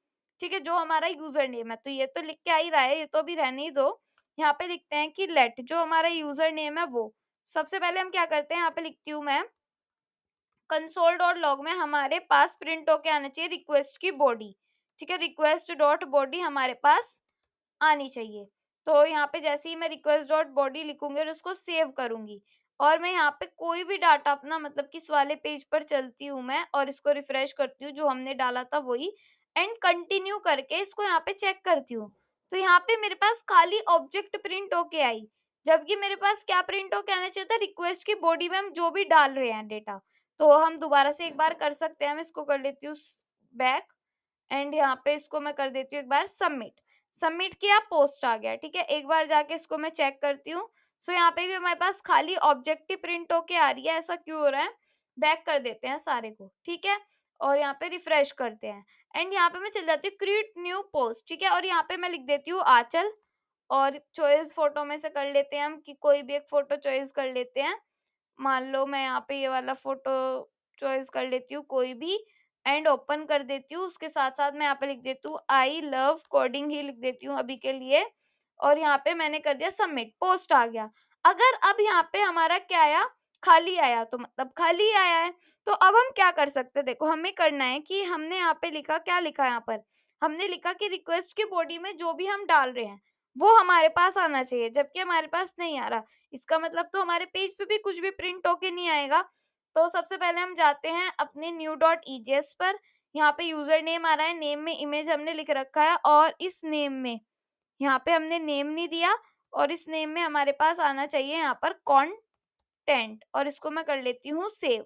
ठीक है? जो हमारा यूज़र नेम है, तो ये तो लिख के आ ही रहा है, ये तो अभी रहने ही दो। यहाँ पे लिखते हैं कि लेट जो हमारा यूज़र नेम है वो। सबसे पहले हम क्या करते हैं, यहाँ पे लिखती हूँ मैं, कंसोल डॉट लॉग में हमारे पास प्रिंट होके आना चाहिए रिक्वेस्ट की बॉडी, ठीक है? रिक्वेस्ट डॉट बॉडी हमारे पास आनी चाहिए। तो यहाँ पे जैसे ही मैं रिक्वेस्ट डॉट बॉडी लिखूँगी और उसको सेव करूँगी, और मैं यहाँ पे कोई भी डाटा अपना, मतलब किस वाले पेज पर चलती हूँ मैं और इसको रिफ्रेश करती हूँ, जो हमने डाला था वही, एंड कंटिन्यू करके इसको यहाँ पे चेक करती हूँ। तो यहाँ पे मेरे पास खाली ऑब्जेक्ट प्रिंट होके आई, जबकि मेरे पास क्या प्रिंट होके आना चाहिए था, रिक्वेस्ट की बॉडी में हम जो भी डाल रहे हैं डेटा। तो हम दोबारा से एक बार कर सकते हैं, मैं इसको कर लेती हूँ बैक, एंड यहाँ पे इसको मैं कर देती हूँ एक बार सबमिट। सबमिट किया, पोस्ट आ गया, ठीक है? एक बार जाके इसको मैं चेक करती हूँ। सो यहाँ पे भी हमारे पास खाली ऑब्जेक्ट ही प्रिंट होके आ रही है, ऐसा क्यों हो रहा है? बैक कर देते हैं सारे को, ठीक है? और यहाँ पे रिफ्रेश करते हैं, एंड यहाँ पे मैं चल जाती हूँ क्रिएट न्यू पोस्ट, ठीक है? और यहाँ पे मैं लिख देती हूँ आंचल, और चॉइस फोटो में से कर लेते हैं हम कि कोई भी एक फोटो चॉइस कर लेते हैं। मान लो मैं यहाँ पे ये वाला फ़ोटो चॉइस कर लेती हूँ कोई भी, एंड ओपन कर देती हूँ। उसके साथ-साथ मैं यहाँ पे लिख देती हूँ आई लव कोडिंग ही लिख देती हूँ अभी के लिए, और यहाँ पे मैंने कर दिया सबमिट, पोस्ट आ गया। अगर अब यहाँ पे हमारा क्या आया? खाली आया, तो मतलब खाली आया है। तो अब हम क्या कर सकते हैं? देखो, हमें करना है कि हमने यहाँ पे लिखा, क्या लिखा यहाँ पर? हमने लिखा कि रिक्वेस्ट की बॉडी में जो भी हम डाल रहे हैं, वो हमारे पास आना चाहिए, जबकि हमारे पास नहीं आ रहा। इसका मतलब तो हमारे पेज पे भी कुछ भी प्रिंट होके नहीं आएगा। तो सबसे पहले हम जाते हैं अपने न्यू डॉट ईजेएस पर। यहाँ पे यूजर नेम आ रहा है, नेम में इमेज हमने लिख रखा है, और इस नेम में यहाँ पे हमने नेम नहीं दिया, और इस नेम में हमारे पास आना चाहिए यहाँ पर कंटेंट, और इसको मैं कर लेती हूँ सेव।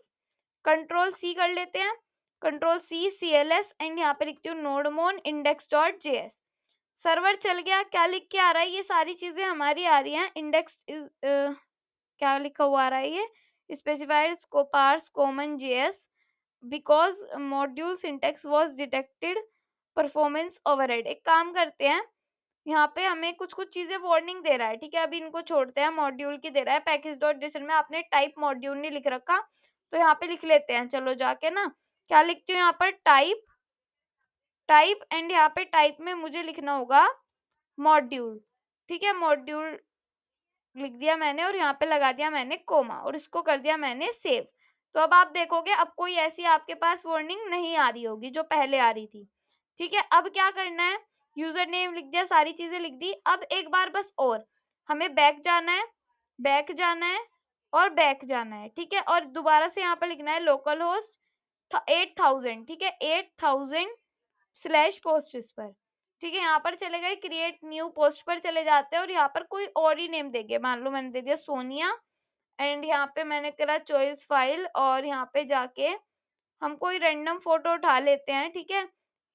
कंट्रोल सी कर लेते हैं, कंट्रोल सी CLS, एंड यहाँ पे लिखती हूँ नोडमोन इंडेक्स डॉट जेएस। सर्वर चल गया, क्या लिख के आ रहा है? ये सारी चीजें हमारी आ रही हैं, इंडेक्स इज क्या लिखा हुआ आ रहा है ये? Specified parse common JS because module syntax was detected performance overhead. एक काम करते हैं, यहाँ पे हमें कुछ कुछ चीजें वार्निंग दे रहा है, ठीक है? अभी इनको छोड़ते हैं, मॉड्यूल की दे रहा है, पैकेज डॉट जेसन में आपने टाइप मॉड्यूल नहीं लिख रखा, तो यहाँ पे लिख लेते हैं, चलो जाके ना, क्या लिखती हूँ यहाँ पर? टाइप, टाइप, एंड यहाँ पे टाइप में मुझे लिखना होगा मॉड्यूल, ठीक है? मॉड्यूल लिख दिया मैंने, और यहाँ पे लगा दिया मैंने कोमा, और इसको कर दिया मैंने सेव। तो अब आप देखोगे, अब कोई ऐसी आपके पास वार्निंग नहीं आ रही होगी जो पहले आ रही थी, ठीक है? अब क्या करना है? यूजर नेम लिख दिया, सारी चीजें लिख दी। अब एक बार बस और हमें बैक जाना है, बैक जाना है, और बैक जाना है, ठीक है? और दोबारा से यहाँ पर लिखना है लोकल होस्ट 8000, ठीक है? 8000 स्लैश पोस्ट इस पर, ठीक है? यहाँ पर चले गए, क्रिएट न्यू पोस्ट पर चले जाते हैं, और यहाँ पर कोई और ही नेम देंगे। मान लो मैंने दे दिया सोनिया, एंड यहाँ पे मैंने करा चॉइस फाइल, और यहाँ पे जाके हम कोई रैंडम फोटो उठा लेते हैं, ठीक है?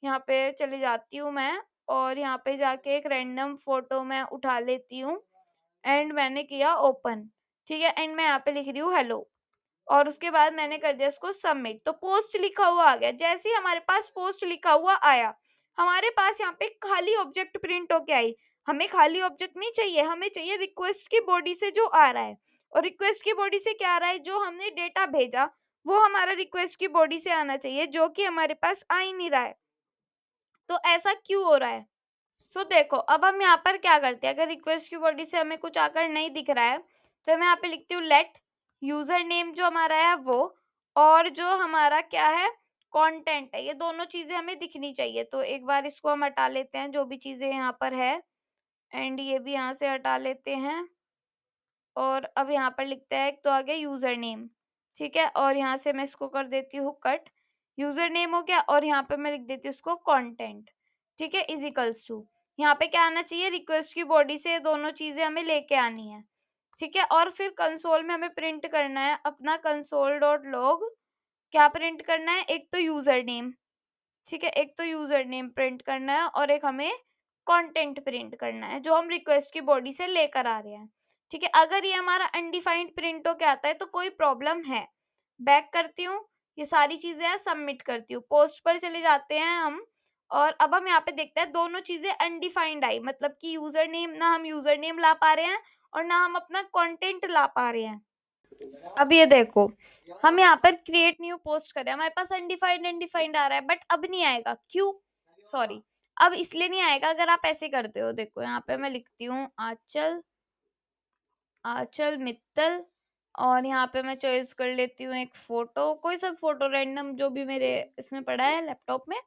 यहाँ पे चली जाती हूँ मैं, और यहाँ पे जाके एक रैंडम फोटो मैं उठा लेती हूँ, एंड मैंने किया ओपन, ठीक है? एंड मैं यहाँ पे लिख रही हूँ हेलो, और उसके बाद मैंने कर दिया इसको सबमिट, तो पोस्ट लिखा हुआ आ गया। जैसे ही हमारे पास पोस्ट लिखा हुआ आया, हमारे पास यहाँ पे खाली ऑब्जेक्ट प्रिंट होके आई। हमें खाली ऑब्जेक्ट नहीं चाहिए, हमें चाहिए रिक्वेस्ट की बॉडी से जो आ रहा है, और रिक्वेस्ट की बॉडी से क्या आ रहा है? जो हमने डेटा भेजा वो हमारा रिक्वेस्ट की बॉडी से आना चाहिए, जो कि हमारे पास आ ही नहीं रहा है। तो ऐसा क्यों हो रहा है? सो देखो, अब हम यहाँ पर क्या करते हैं, अगर रिक्वेस्ट की बॉडी से हमें कुछ आकर नहीं दिख रहा है, तो मैं यहाँ पे लिखती हूँ लेट यूजर नेम जो हमारा है वो, और जो हमारा क्या है, कंटेंट है, ये दोनों चीजें हमें दिखनी चाहिए। तो एक बार इसको हम हटा लेते हैं, जो भी चीजें यहाँ पर है, एंड ये भी यहाँ से हटा लेते हैं, और अब यहाँ पर लिखता है, एक तो आ गया यूजर नेम, ठीक है? और यहाँ से मैं इसको कर देती हूँ कट, यूजर नेम हो गया, और यहाँ पे मैं लिख देती हूँ इसको कंटेंट, ठीक है? इजिकल्स टू, यहाँ पे क्या आना चाहिए? रिक्वेस्ट की बॉडी से ये दोनों चीजें हमें लेके आनी है, ठीक है? और फिर कंसोल में हमें प्रिंट करना है अपना कंसोल डॉट लॉग। क्या प्रिंट करना है? एक तो यूजर नेम, ठीक है? एक तो यूजर नेम प्रिंट करना है, और एक हमें कंटेंट प्रिंट करना है जो हम रिक्वेस्ट की बॉडी से लेकर आ रहे हैं, ठीक है? अगर ये हमारा अनडिफाइंड प्रिंट होके आता है तो कोई प्रॉब्लम है। बैक करती हूँ, ये सारी चीजें हैं, सबमिट करती हूँ, पोस्ट पर चले जाते हैं हम, और अब हम यहाँ पे देखते हैं दोनों चीजें अनडिफाइंड आई, मतलब कि यूजर नेम, ना हम यूजर नेम ला पा रहे हैं और ना हम अपना कंटेंट ला पा रहे हैं। अब ये देखो, हम यहाँ पर क्रिएट न्यू पोस्ट कर रहे हैं, हमारे पास अनडिफाइंड अनडिफाइंड आ रहा है, बट अब नहीं आएगा, क्यों? सॉरी, अब इसलिए नहीं आएगा अगर आप ऐसे करते हो। देखो यहाँ पे मैं लिखती हूँ आंचल, आंचल मित्तल, और यहाँ पे मैं चॉइस कर लेती हूँ एक फोटो, कोई सा फोटो रैंडम जो भी मेरे इसमें पड़ा है लैपटॉप में,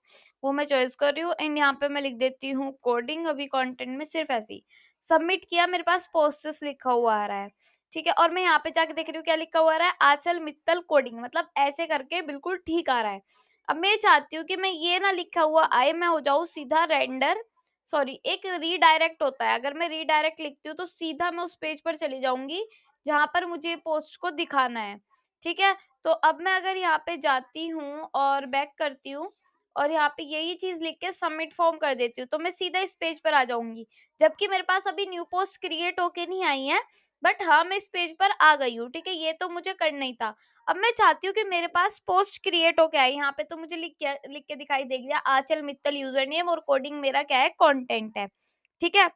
वो मैं चॉइस कर रही हूँ। एंड यहाँ पे मैं लिख देती हूँ कोडिंग, अभी कंटेंट में सिर्फ ऐसे ही सबमिट किया, मेरे पास पोस्टर्स लिखा हुआ आ रहा है, ठीक है। और मैं यहाँ पे जाके देख रही हूँ क्या लिखा हुआ आ रहा है, आंचल मित्तल कोडिंग, मतलब ऐसे करके बिल्कुल ठीक आ रहा है। अब मैं चाहती हूँ कि मैं ये ना लिखा हुआ आए, मैं हो जाऊँ सीधा रेंडर, सॉरी एक रीडायरेक्ट होता है, अगर मैं रीडायरेक्ट लिखती हूँ तो सीधा मैं उस पेज पर चली जाऊंगी जहां पर मुझे पोस्ट को दिखाना है, ठीक है। तो अब मैं अगर यहाँ पे जाती हूँ और बैक करती हूँ और यहाँ पे यही चीज लिख के सबमिट फॉर्म कर देती हूँ, तो मैं सीधा इस पेज पर आ जाऊंगी, जबकि मेरे पास अभी न्यू पोस्ट क्रिएट होके नहीं आई है, बट हाँ मैं इस पेज पर आ गई हूँ, ठीक है। ये तो मुझे करना ही था। अब मैं चाहती हूँ कि मेरे पास पोस्ट क्रिएट होके आए, यहाँ पे तो मुझे लिख के दिखाई दे गया आंचल मित्तल यूजर नेम और कोडिंग मेरा क्या है, कंटेंट है, ठीक है।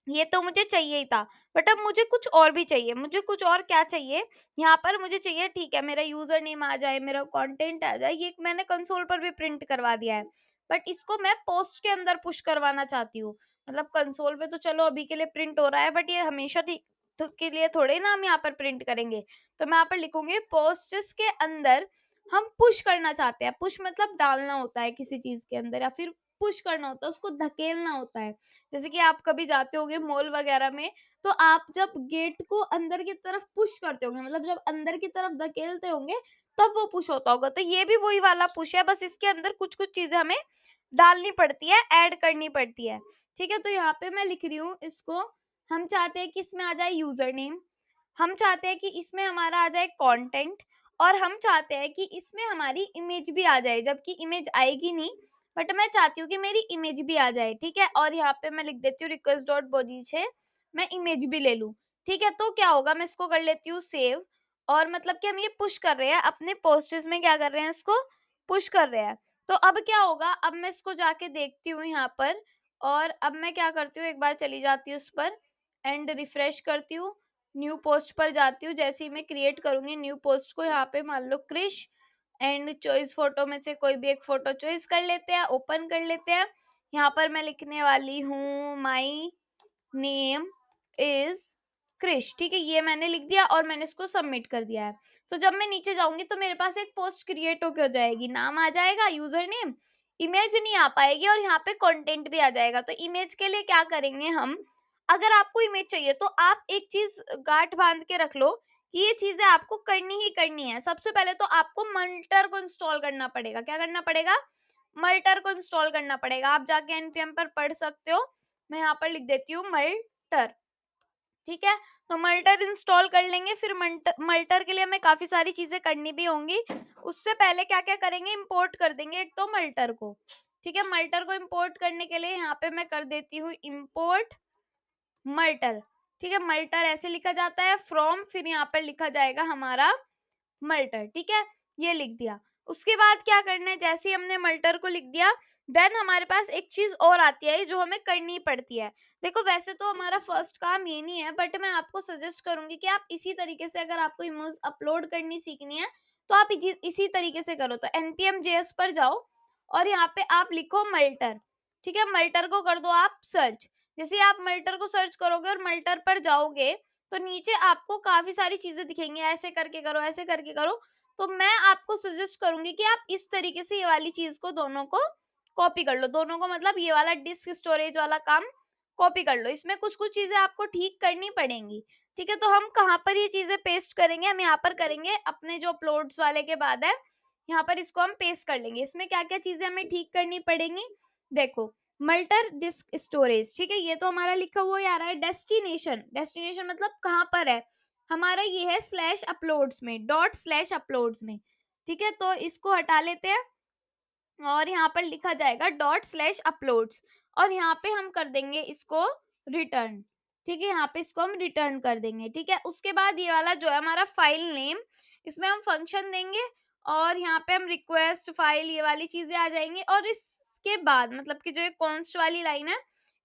ये तो मुझे चाहिए ही था, बट अब मुझे कुछ और भी चाहिए। मुझे कुछ और क्या चाहिए, यहाँ पर मुझे चाहिए, ठीक है, मेरा यूजर नेम आ जाए, मेरा कंटेंट आ जाए, ये मैंने कंसोल पर भी प्रिंट करवा दिया है, बट इसको मैं पोस्ट के अंदर पुश करवाना चाहती हूँ। मतलब कंसोल पे तो चलो अभी के लिए प्रिंट हो रहा है, बट ये हमेशा के लिए थोड़े ना हम यहाँ पर प्रिंट करेंगे। तो मैं यहाँ पर लिखूंगी पोस्ट्स के अंदर हम पुश करना चाहते हैं। पुश मतलब डालना होता है किसी चीज के अंदर, या फिर पुश करना होता है, उसको धकेलना होता है। जैसे कि आप कभी जाते होंगे मॉल वगैरह में, तो आप जब गेट को अंदर की तरफ पुश करते होंगे, मतलब जब अंदर की तरफ धकेलते होंगे, तब वो पुश होता होगा। तो ये भी वही वाला पुश है, बस इसके अंदर कुछ कुछ चीजें हमें डालनी पड़ती है, ऐड करनी पड़ती है, ठीक है। तो यहाँ पे मैं लिख रही हूँ इसको, हम चाहते हैं कि इसमें आ जाए यूजर नेम, हम चाहते हैं कि इसमें हमारा आ जाए कंटेंट, और हम चाहते हैं कि इसमें हमारी इमेज भी आ जाए, जबकि इमेज आएगी नहीं, बट मैं चाहती हूँ कि मेरी इमेज भी आ जाए, ठीक है। और यहाँ पे मैं लिख देती हूँ रिक्वेस्ट डॉट बॉडी से मैं इमेज भी ले लूँ, ठीक है। तो क्या होगा, मैं इसको कर लेती हूँ सेव, और मतलब कि हम ये पुश कर रहे हैं अपने पोस्टर्स में, क्या कर रहे हैं, इसको पुश कर रहे हैं। तो अब क्या होगा, अब मैं इसको जाके देखती हूँ यहाँ पर, और अब मैं क्या करती हूँ, एक बार चली जाती हूँ उस पर एंड रिफ्रेश करती हूँ, न्यू पोस्ट पर जाती हूँ। जैसे ही मैं क्रिएट करूंगी न्यू पोस्ट को, यहाँ पे मान लो क्रिश, एंड चॉइस फोटो में से कोई भी एक फोटो चॉइस कर लेते हैं, ओपन कर लेते हैं। यहाँ पर मैं लिखने वाली हूँ माई नेम इज क्रिश, ठीक है, ये मैंने लिख दिया और मैंने इसको सबमिट कर दिया है। तो जब मैं नीचे जाऊंगी तो मेरे पास एक पोस्ट क्रिएट होकर हो जाएगी, नाम आ जाएगा, यूजर नेम, इमेज नहीं आ पाएगी, और यहाँ पे कंटेंट भी आ जाएगा। तो इमेज के लिए क्या करेंगे हम, अगर आपको इमेज चाहिए तो आप एक चीज गांठ बांध के रख लो कि ये चीजें आपको करनी ही करनी है। सबसे पहले तो आपको मल्टर को इंस्टॉल करना पड़ेगा। क्या करना पड़ेगा, मल्टर को इंस्टॉल करना पड़ेगा। आप जाके एनपीएम पर पढ़ सकते हो, मैं यहाँ पर लिख देती हूँ मल्टर, ठीक है। तो मल्टर इंस्टॉल कर लेंगे, फिर मल्टर के लिए हमें काफी सारी चीजें करनी भी होंगी। उससे पहले क्या क्या करेंगे, इंपोर्ट कर देंगे एक तो मल्टर को, ठीक है। मल्टर को इंपोर्ट करने के लिए यहाँ पे मैं कर देती हूँ इंपोर्ट मल्टर, ठीक है। मल्टर ऐसे लिखा जाता है फ्रॉम, फिर यहाँ पर लिखा जाएगा हमारा मल्टर, ठीक है, ये लिख दिया। उसके बाद क्या करना है, जैसे ही हमने मल्टर को लिख दिया, देन हमारे पास एक चीज और आती है जो हमें करनी पड़ती है। देखो वैसे तो हमारा फर्स्ट काम ये नहीं है, बट मैं आपको सजेस्ट करूंगी कि आप इसी तरीके से, अगर आपको इमेज अपलोड करनी सीखनी है तो आप इसी तरीके से करो। तो npm js पर जाओ और यहाँ पे आप लिखो मल्टर, ठीक है। मल्टर को कर दो आप सर्च। जैसे आप मल्टर को सर्च करोगे और मल्टर पर जाओगे, तो नीचे आपको काफी सारी चीजें दिखेंगी, ऐसे करके करो, ऐसे करके करो। तो मैं आपको सजेस्ट करूंगी कि आप इस तरीके से ये वाली चीज को, दोनों को कॉपी कर लो, दोनों को, मतलब ये वाला डिस्क स्टोरेज वाला काम कॉपी कर लो। इसमें कुछ कुछ चीजें आपको ठीक करनी पड़ेंगी, ठीक है। तो हम कहाँ पर ये चीजें पेस्ट करेंगे, हम यहाँ पर करेंगे अपने जो अपलोड्स वाले के बाद है, यहाँ पर इसको हम पेस्ट कर लेंगे। इसमें क्या क्या चीजें हमें ठीक करनी पड़ेंगी, देखो, मल्टर डिस्क स्टोरेज, ठीक है, ये तो हमारा लिखा हुआ ही आ रहा है। डेस्टिनेशन, डेस्टिनेशन मतलब कहाँ पर है हमारा, ये है स्लैश अपलोड्स में, डॉट स्लैश अपलोड्स में, ठीक है। तो इसको हटा लेते हैं और यहाँ पर लिखा जाएगा डॉट स्लैश अपलोड्स, और यहाँ पे हम कर देंगे इसको रिटर्न, ठीक है। यहाँ पे इसको हम रिटर्न कर देंगे, ठीक है। उसके बाद ये वाला जो है हमारा फाइल नेम, इसमें हम फंक्शन देंगे और यहाँ पे हम रिक्वेस्ट फाइल ये वाली चीजें आ जाएंगी। और इसके बाद मतलब कि जो ये कॉन्स्ट वाली लाइन है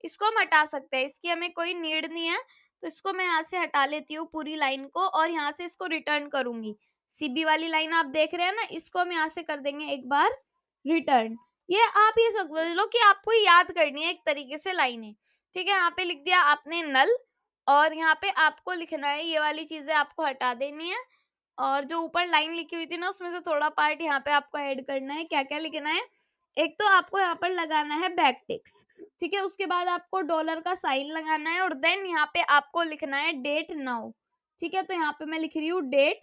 इसको हम हटा सकते हैं, इसकी हमें कोई नीड नहीं है। तो इसको मैं यहाँ से हटा लेती हूँ पूरी लाइन को और यहाँ से इसको रिटर्न करूंगी। सीबी वाली लाइन आप देख रहे हैं ना, इसको हम यहाँ से कर देंगे एक बार रिटर्न। ये आप ये समझ लो कि आपको याद करनी है एक तरीके से लाइनें। ठीक है, यहाँ पे लिख दिया आपने नल, और यहाँ पे आपको लिखना है ये वाली चीजें आपको हटा देनी है। और जो ऊपर लाइन लिखी हुई थी ना उसमें से थोड़ा पार्ट यहाँ पे आपको ऐड करना है। क्या क्या लिखना है, एक तो आपको यहाँ पर लगाना है बैक टिक्स, ठीक है, उसके बाद आपको डॉलर का साइन लगाना है, और देन यहाँ पे आपको लिखना है डेट नाउ। ठीक है, तो यहाँ पे मैं लिख रही हूँ डेट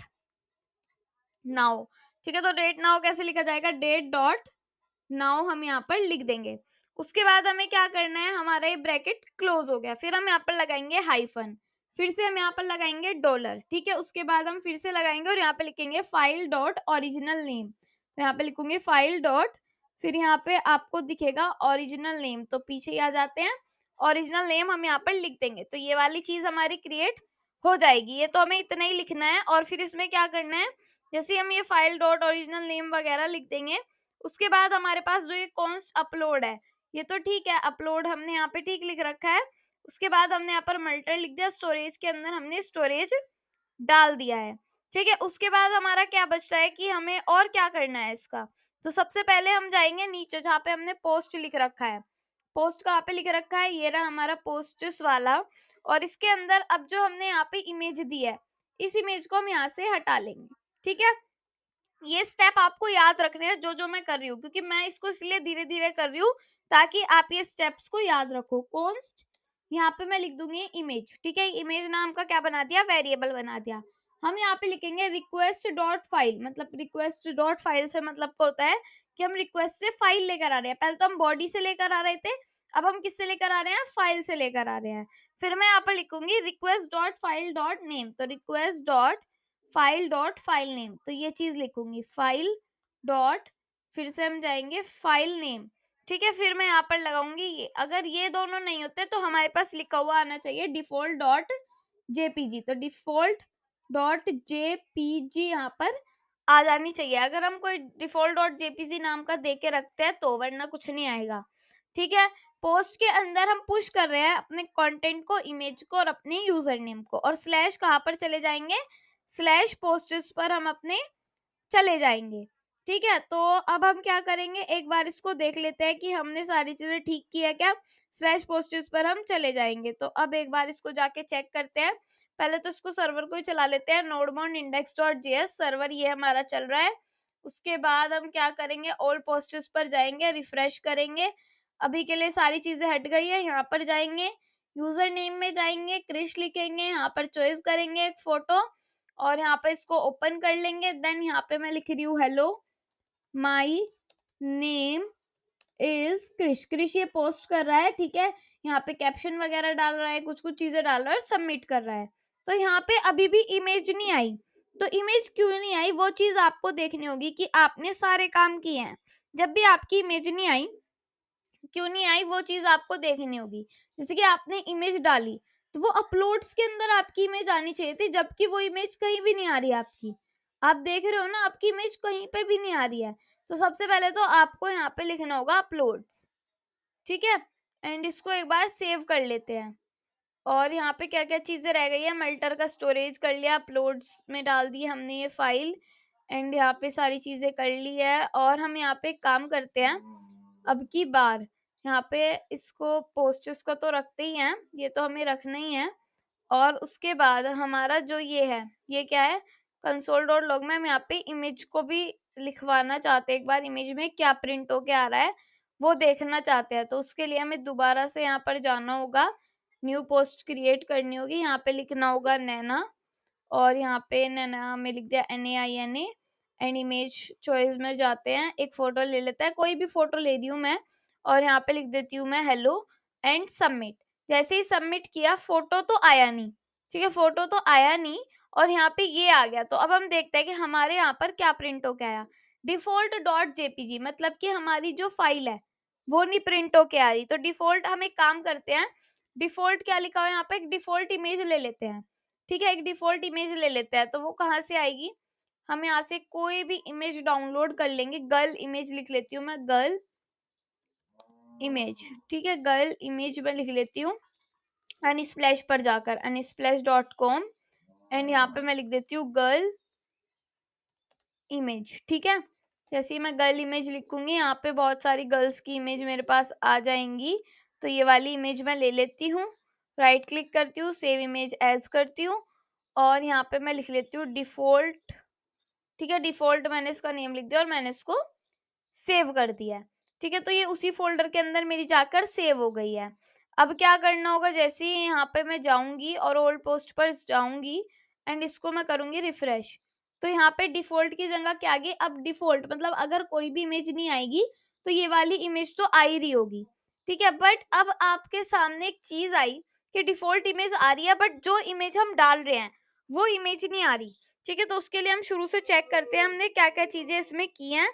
नाउ। ठीक है, तो डेट नाउ कैसे लिखा जाएगा, डेट डॉट नाउ हम यहाँ पर लिख देंगे। उसके बाद हमें क्या करना है, हमारा ये ब्रैकेट क्लोज हो गया, फिर हम यहाँ पर लगाएंगे हाइफन, फिर से हम यहाँ पर लगाएंगे डॉलर। ठीक है, उसके बाद हम फिर से लगाएंगे और यहाँ पे लिखेंगे फाइल डॉट ओरिजिनल नेम। तो यहाँ पे लिखूंगी फाइल डॉट, फिर यहाँ पे आपको दिखेगा ओरिजिनल नेम, तो पीछे ही आ जाते हैं, ओरिजिनल नेम हम यहाँ पर लिख देंगे। तो ये वाली चीज हमारी क्रिएट हो जाएगी। ये तो हमें इतना ही लिखना है। और फिर इसमें क्या करना है, जैसे हम ये फाइल डॉट ओरिजिनल नेम वगैरह लिख देंगे, उसके बाद हमारे पास जो ये कॉन्स्ट अपलोड है, ये तो ठीक है, अपलोड हमने यहाँ पे ठीक लिख रखा है। उसके बाद हमने यहाँ पर मल्टर लिख दिया, स्टोरेज के अंदर हमने स्टोरेज डाल दिया है। ठीक है, उसके बाद हमारा क्या बचता है कि हमें और क्या करना है इसका। तो सबसे पहले हम जाएंगे नीचे जहाँ पे हमने पोस्ट लिख रखा है। पोस्ट कहाँ पे लिख रखा है, ये रहा हमारा पोस्ट्स वाला। और इसके अंदर अब जो हमने यहाँ पे इमेज दी है, इस इमेज को हम यहाँ से हटा लेंगे। ठीक है, ये स्टेप आपको याद रखने हैं जो जो मैं कर रही हूँ, क्योंकि मैं इसको इसलिए धीरे धीरे कर रही हूँ ताकि आप ये स्टेप्स को याद रखो। कॉन्स्ट यहाँ पे मैं लिख दूंगी इमेज। ठीक है, इमेज नाम का क्या बना दिया, वेरिएबल बना दिया। हम यहाँ पे लिखेंगे रिक्वेस्ट डॉट फाइल, मतलब रिक्वेस्ट डॉट फाइल से मतलब क्या होता है कि हम रिक्वेस्ट से फाइल लेकर आ रहे हैं। पहले तो हम बॉडी से लेकर आ रहे थे, अब हम किससे लेकर आ रहे हैं, फाइल से लेकर आ रहे हैं। फिर मैं यहाँ पर लिखूंगी request dot file dot name, तो request dot file dot file name, तो ये चीज लिखूंगी फाइल डॉट, फिर से हम जाएंगे फाइल नेम। ठीक है, फिर मैं यहाँ पर लगाऊंगी ये। अगर ये दोनों नहीं होते तो हमारे पास लिखा हुआ आना चाहिए डिफॉल्ट डॉट जेपीजी, तो डिफॉल्ट डॉट जेपीजी यहाँ पर आ जानी चाहिए। अगर हम कोई डिफॉल्ट डॉट जेपीजी नाम का दे के रखते हैं तो, वरना कुछ नहीं आएगा। ठीक है, पोस्ट के अंदर हम पुश कर रहे हैं अपने कंटेंट को, इमेज को और अपने यूजर नेम को, और स्लैश कहाँ पर चले जाएंगे, स्लैश पोस्ट्स पर हम अपने चले जाएंगे। ठीक है, तो अब हम क्या करेंगे, एक बार इसको देख लेते हैं कि हमने सारी चीजें ठीक की है क्या। स्लैश पोस्ट्स पर हम चले जाएंगे, तो अब एक बार इसको जाके चेक करते हैं। पहले तो इसको सर्वर को ही चला लेते हैं, नोडमोन इंडेक्स डॉट जेएस सर्वर ये हमारा चल रहा है। उसके बाद हम क्या करेंगे, ऑल पोस्ट्स पर जाएंगे, रिफ्रेश करेंगे। अभी के लिए सारी चीजें हट गई है, यहाँ पर जाएंगे, यूजर नेम में जाएंगे, क्रिश लिखेंगे, यहाँ पर चॉइस करेंगे एक फोटो, और यहाँ पे इसको ओपन कर लेंगे। देन यहाँ पे मैं लिख रही हूँ hello my name is Krish. Krish ये पोस्ट कर रहा है, ठीक है, यहाँ पे कैप्शन वगैरह डाल रहा है, कुछ कुछ चीजें डाल रहा है और सबमिट कर रहा है। तो यहाँ पे अभी भी इमेज नहीं आई, तो इमेज क्यों नहीं आई वो चीज आपको देखनी होगी कि आपने सारे काम किए हैं। जब भी आपकी इमेज नहीं आई, क्यों नहीं आई वो चीज आपको देखनी होगी। जैसे कि आपने इमेज डाली तो वो अपलोड्स के अंदर आपकी इमेज आनी चाहिए थी, जबकि वो इमेज कहीं भी नहीं आ रही है आपकी। आप देख रहे हो ना, आपकी इमेज कहीं पे भी नहीं आ रही है। तो सबसे पहले तो आपको यहाँ पे लिखना होगा अपलोड्स। ठीक है, एंड इसको एक बार सेव कर लेते हैं। और यहाँ पे क्या क्या चीजें रह गई है, मल्टर का स्टोरेज कर लिया, अपलोड्स में डाल दी हमने ये फाइल, एंड यहाँ पे सारी चीजें कर ली है। और हम यहाँ पे काम करते हैं, अब की बार यहाँ पे इसको पोस्ट्स को तो रखते ही हैं, ये तो हमें रखना ही है। और उसके बाद हमारा जो ये है, ये क्या है, कंसोल डॉट लॉग में हम यहाँ पे इमेज को भी लिखवाना चाहते हैं। एक बार इमेज में क्या प्रिंट होके आ रहा है वो देखना चाहते हैं, तो उसके लिए हमें दोबारा से यहाँ पर जाना होगा, न्यू पोस्ट क्रिएट करनी होगी, यहाँ पे लिखना होगा नैना, और यहाँ पे नैना में लिख दिया NAINA, एंड इमेज चॉइस में जाते हैं, एक फोटो ले लेता है, कोई भी फोटो ले रही हूँ मैं, और यहाँ पे लिख देती हूँ मैं हेलो, एंड सबमिट। जैसे ही सबमिट किया, फोटो तो आया नहीं, ठीक है, फोटो तो आया नहीं, और यहाँ पे ये आ गया। तो अब हम देखते हैं कि हमारे यहाँ पर क्या प्रिंट होके आया, डिफॉल्ट डॉट जेपीजी, मतलब कि हमारी जो फाइल है वो नहीं प्रिंट होके आ रही। तो डिफॉल्ट हम एक काम करते हैं, डिफॉल्ट क्या लिखा हुआ है यहाँ पे, एक डिफॉल्ट इमेज ले लेते हैं। ठीक है, एक डिफॉल्ट इमेज ले लेते हैं, तो वो कहाँ से आएगी, हम यहाँ से कोई भी इमेज डाउनलोड कर लेंगे। गर्ल इमेज लिख लेती हूँ मैं, गर्ल इमेज, ठीक है, गर्ल इमेज मैं लिख लेती हूँ। अनस्प्लैश पर जाकर unsplash.com एंड यहाँ पे मैं लिख देती हूँ गर्ल इमेज, ठीक है। जैसे ही मैं गर्ल इमेज लिखूंगी, यहाँ पे बहुत सारी गर्ल्स की इमेज मेरे पास आ जाएंगी। तो ये वाली इमेज मैं ले लेती हूँ, राइट क्लिक करती हूँ, सेव इमेज एज करती हूँ, और यहाँ पे मैं लिख लेती हूँ डिफॉल्ट, ठीक है। डिफॉल्ट मैंने इसका नेम लिख दिया और मैंने इसको सेव कर दिया है, ठीक है। तो ये उसी फोल्डर के अंदर मेरी जाकर सेव हो गई है। अब क्या करना होगा, जैसे ही यहाँ पे मैं जाऊंगी और ओल्ड पोस्ट पर जाऊंगी एंड इसको मैं करूंगी रिफ्रेश, तो यहाँ पे डिफॉल्ट की जगह क्या आ गई, अब डिफॉल्ट मतलब अगर कोई भी इमेज नहीं आएगी तो ये वाली इमेज तो आ ही रही होगी, ठीक है। बट अब आपके सामने एक चीज आई कि डिफॉल्ट इमेज आ रही है बट जो इमेज हम डाल रहे हैं वो इमेज नहीं आ रही, ठीक है। तो उसके लिए हम शुरू से चेक करते हैं हमने क्या क्या चीजें इसमें की हैं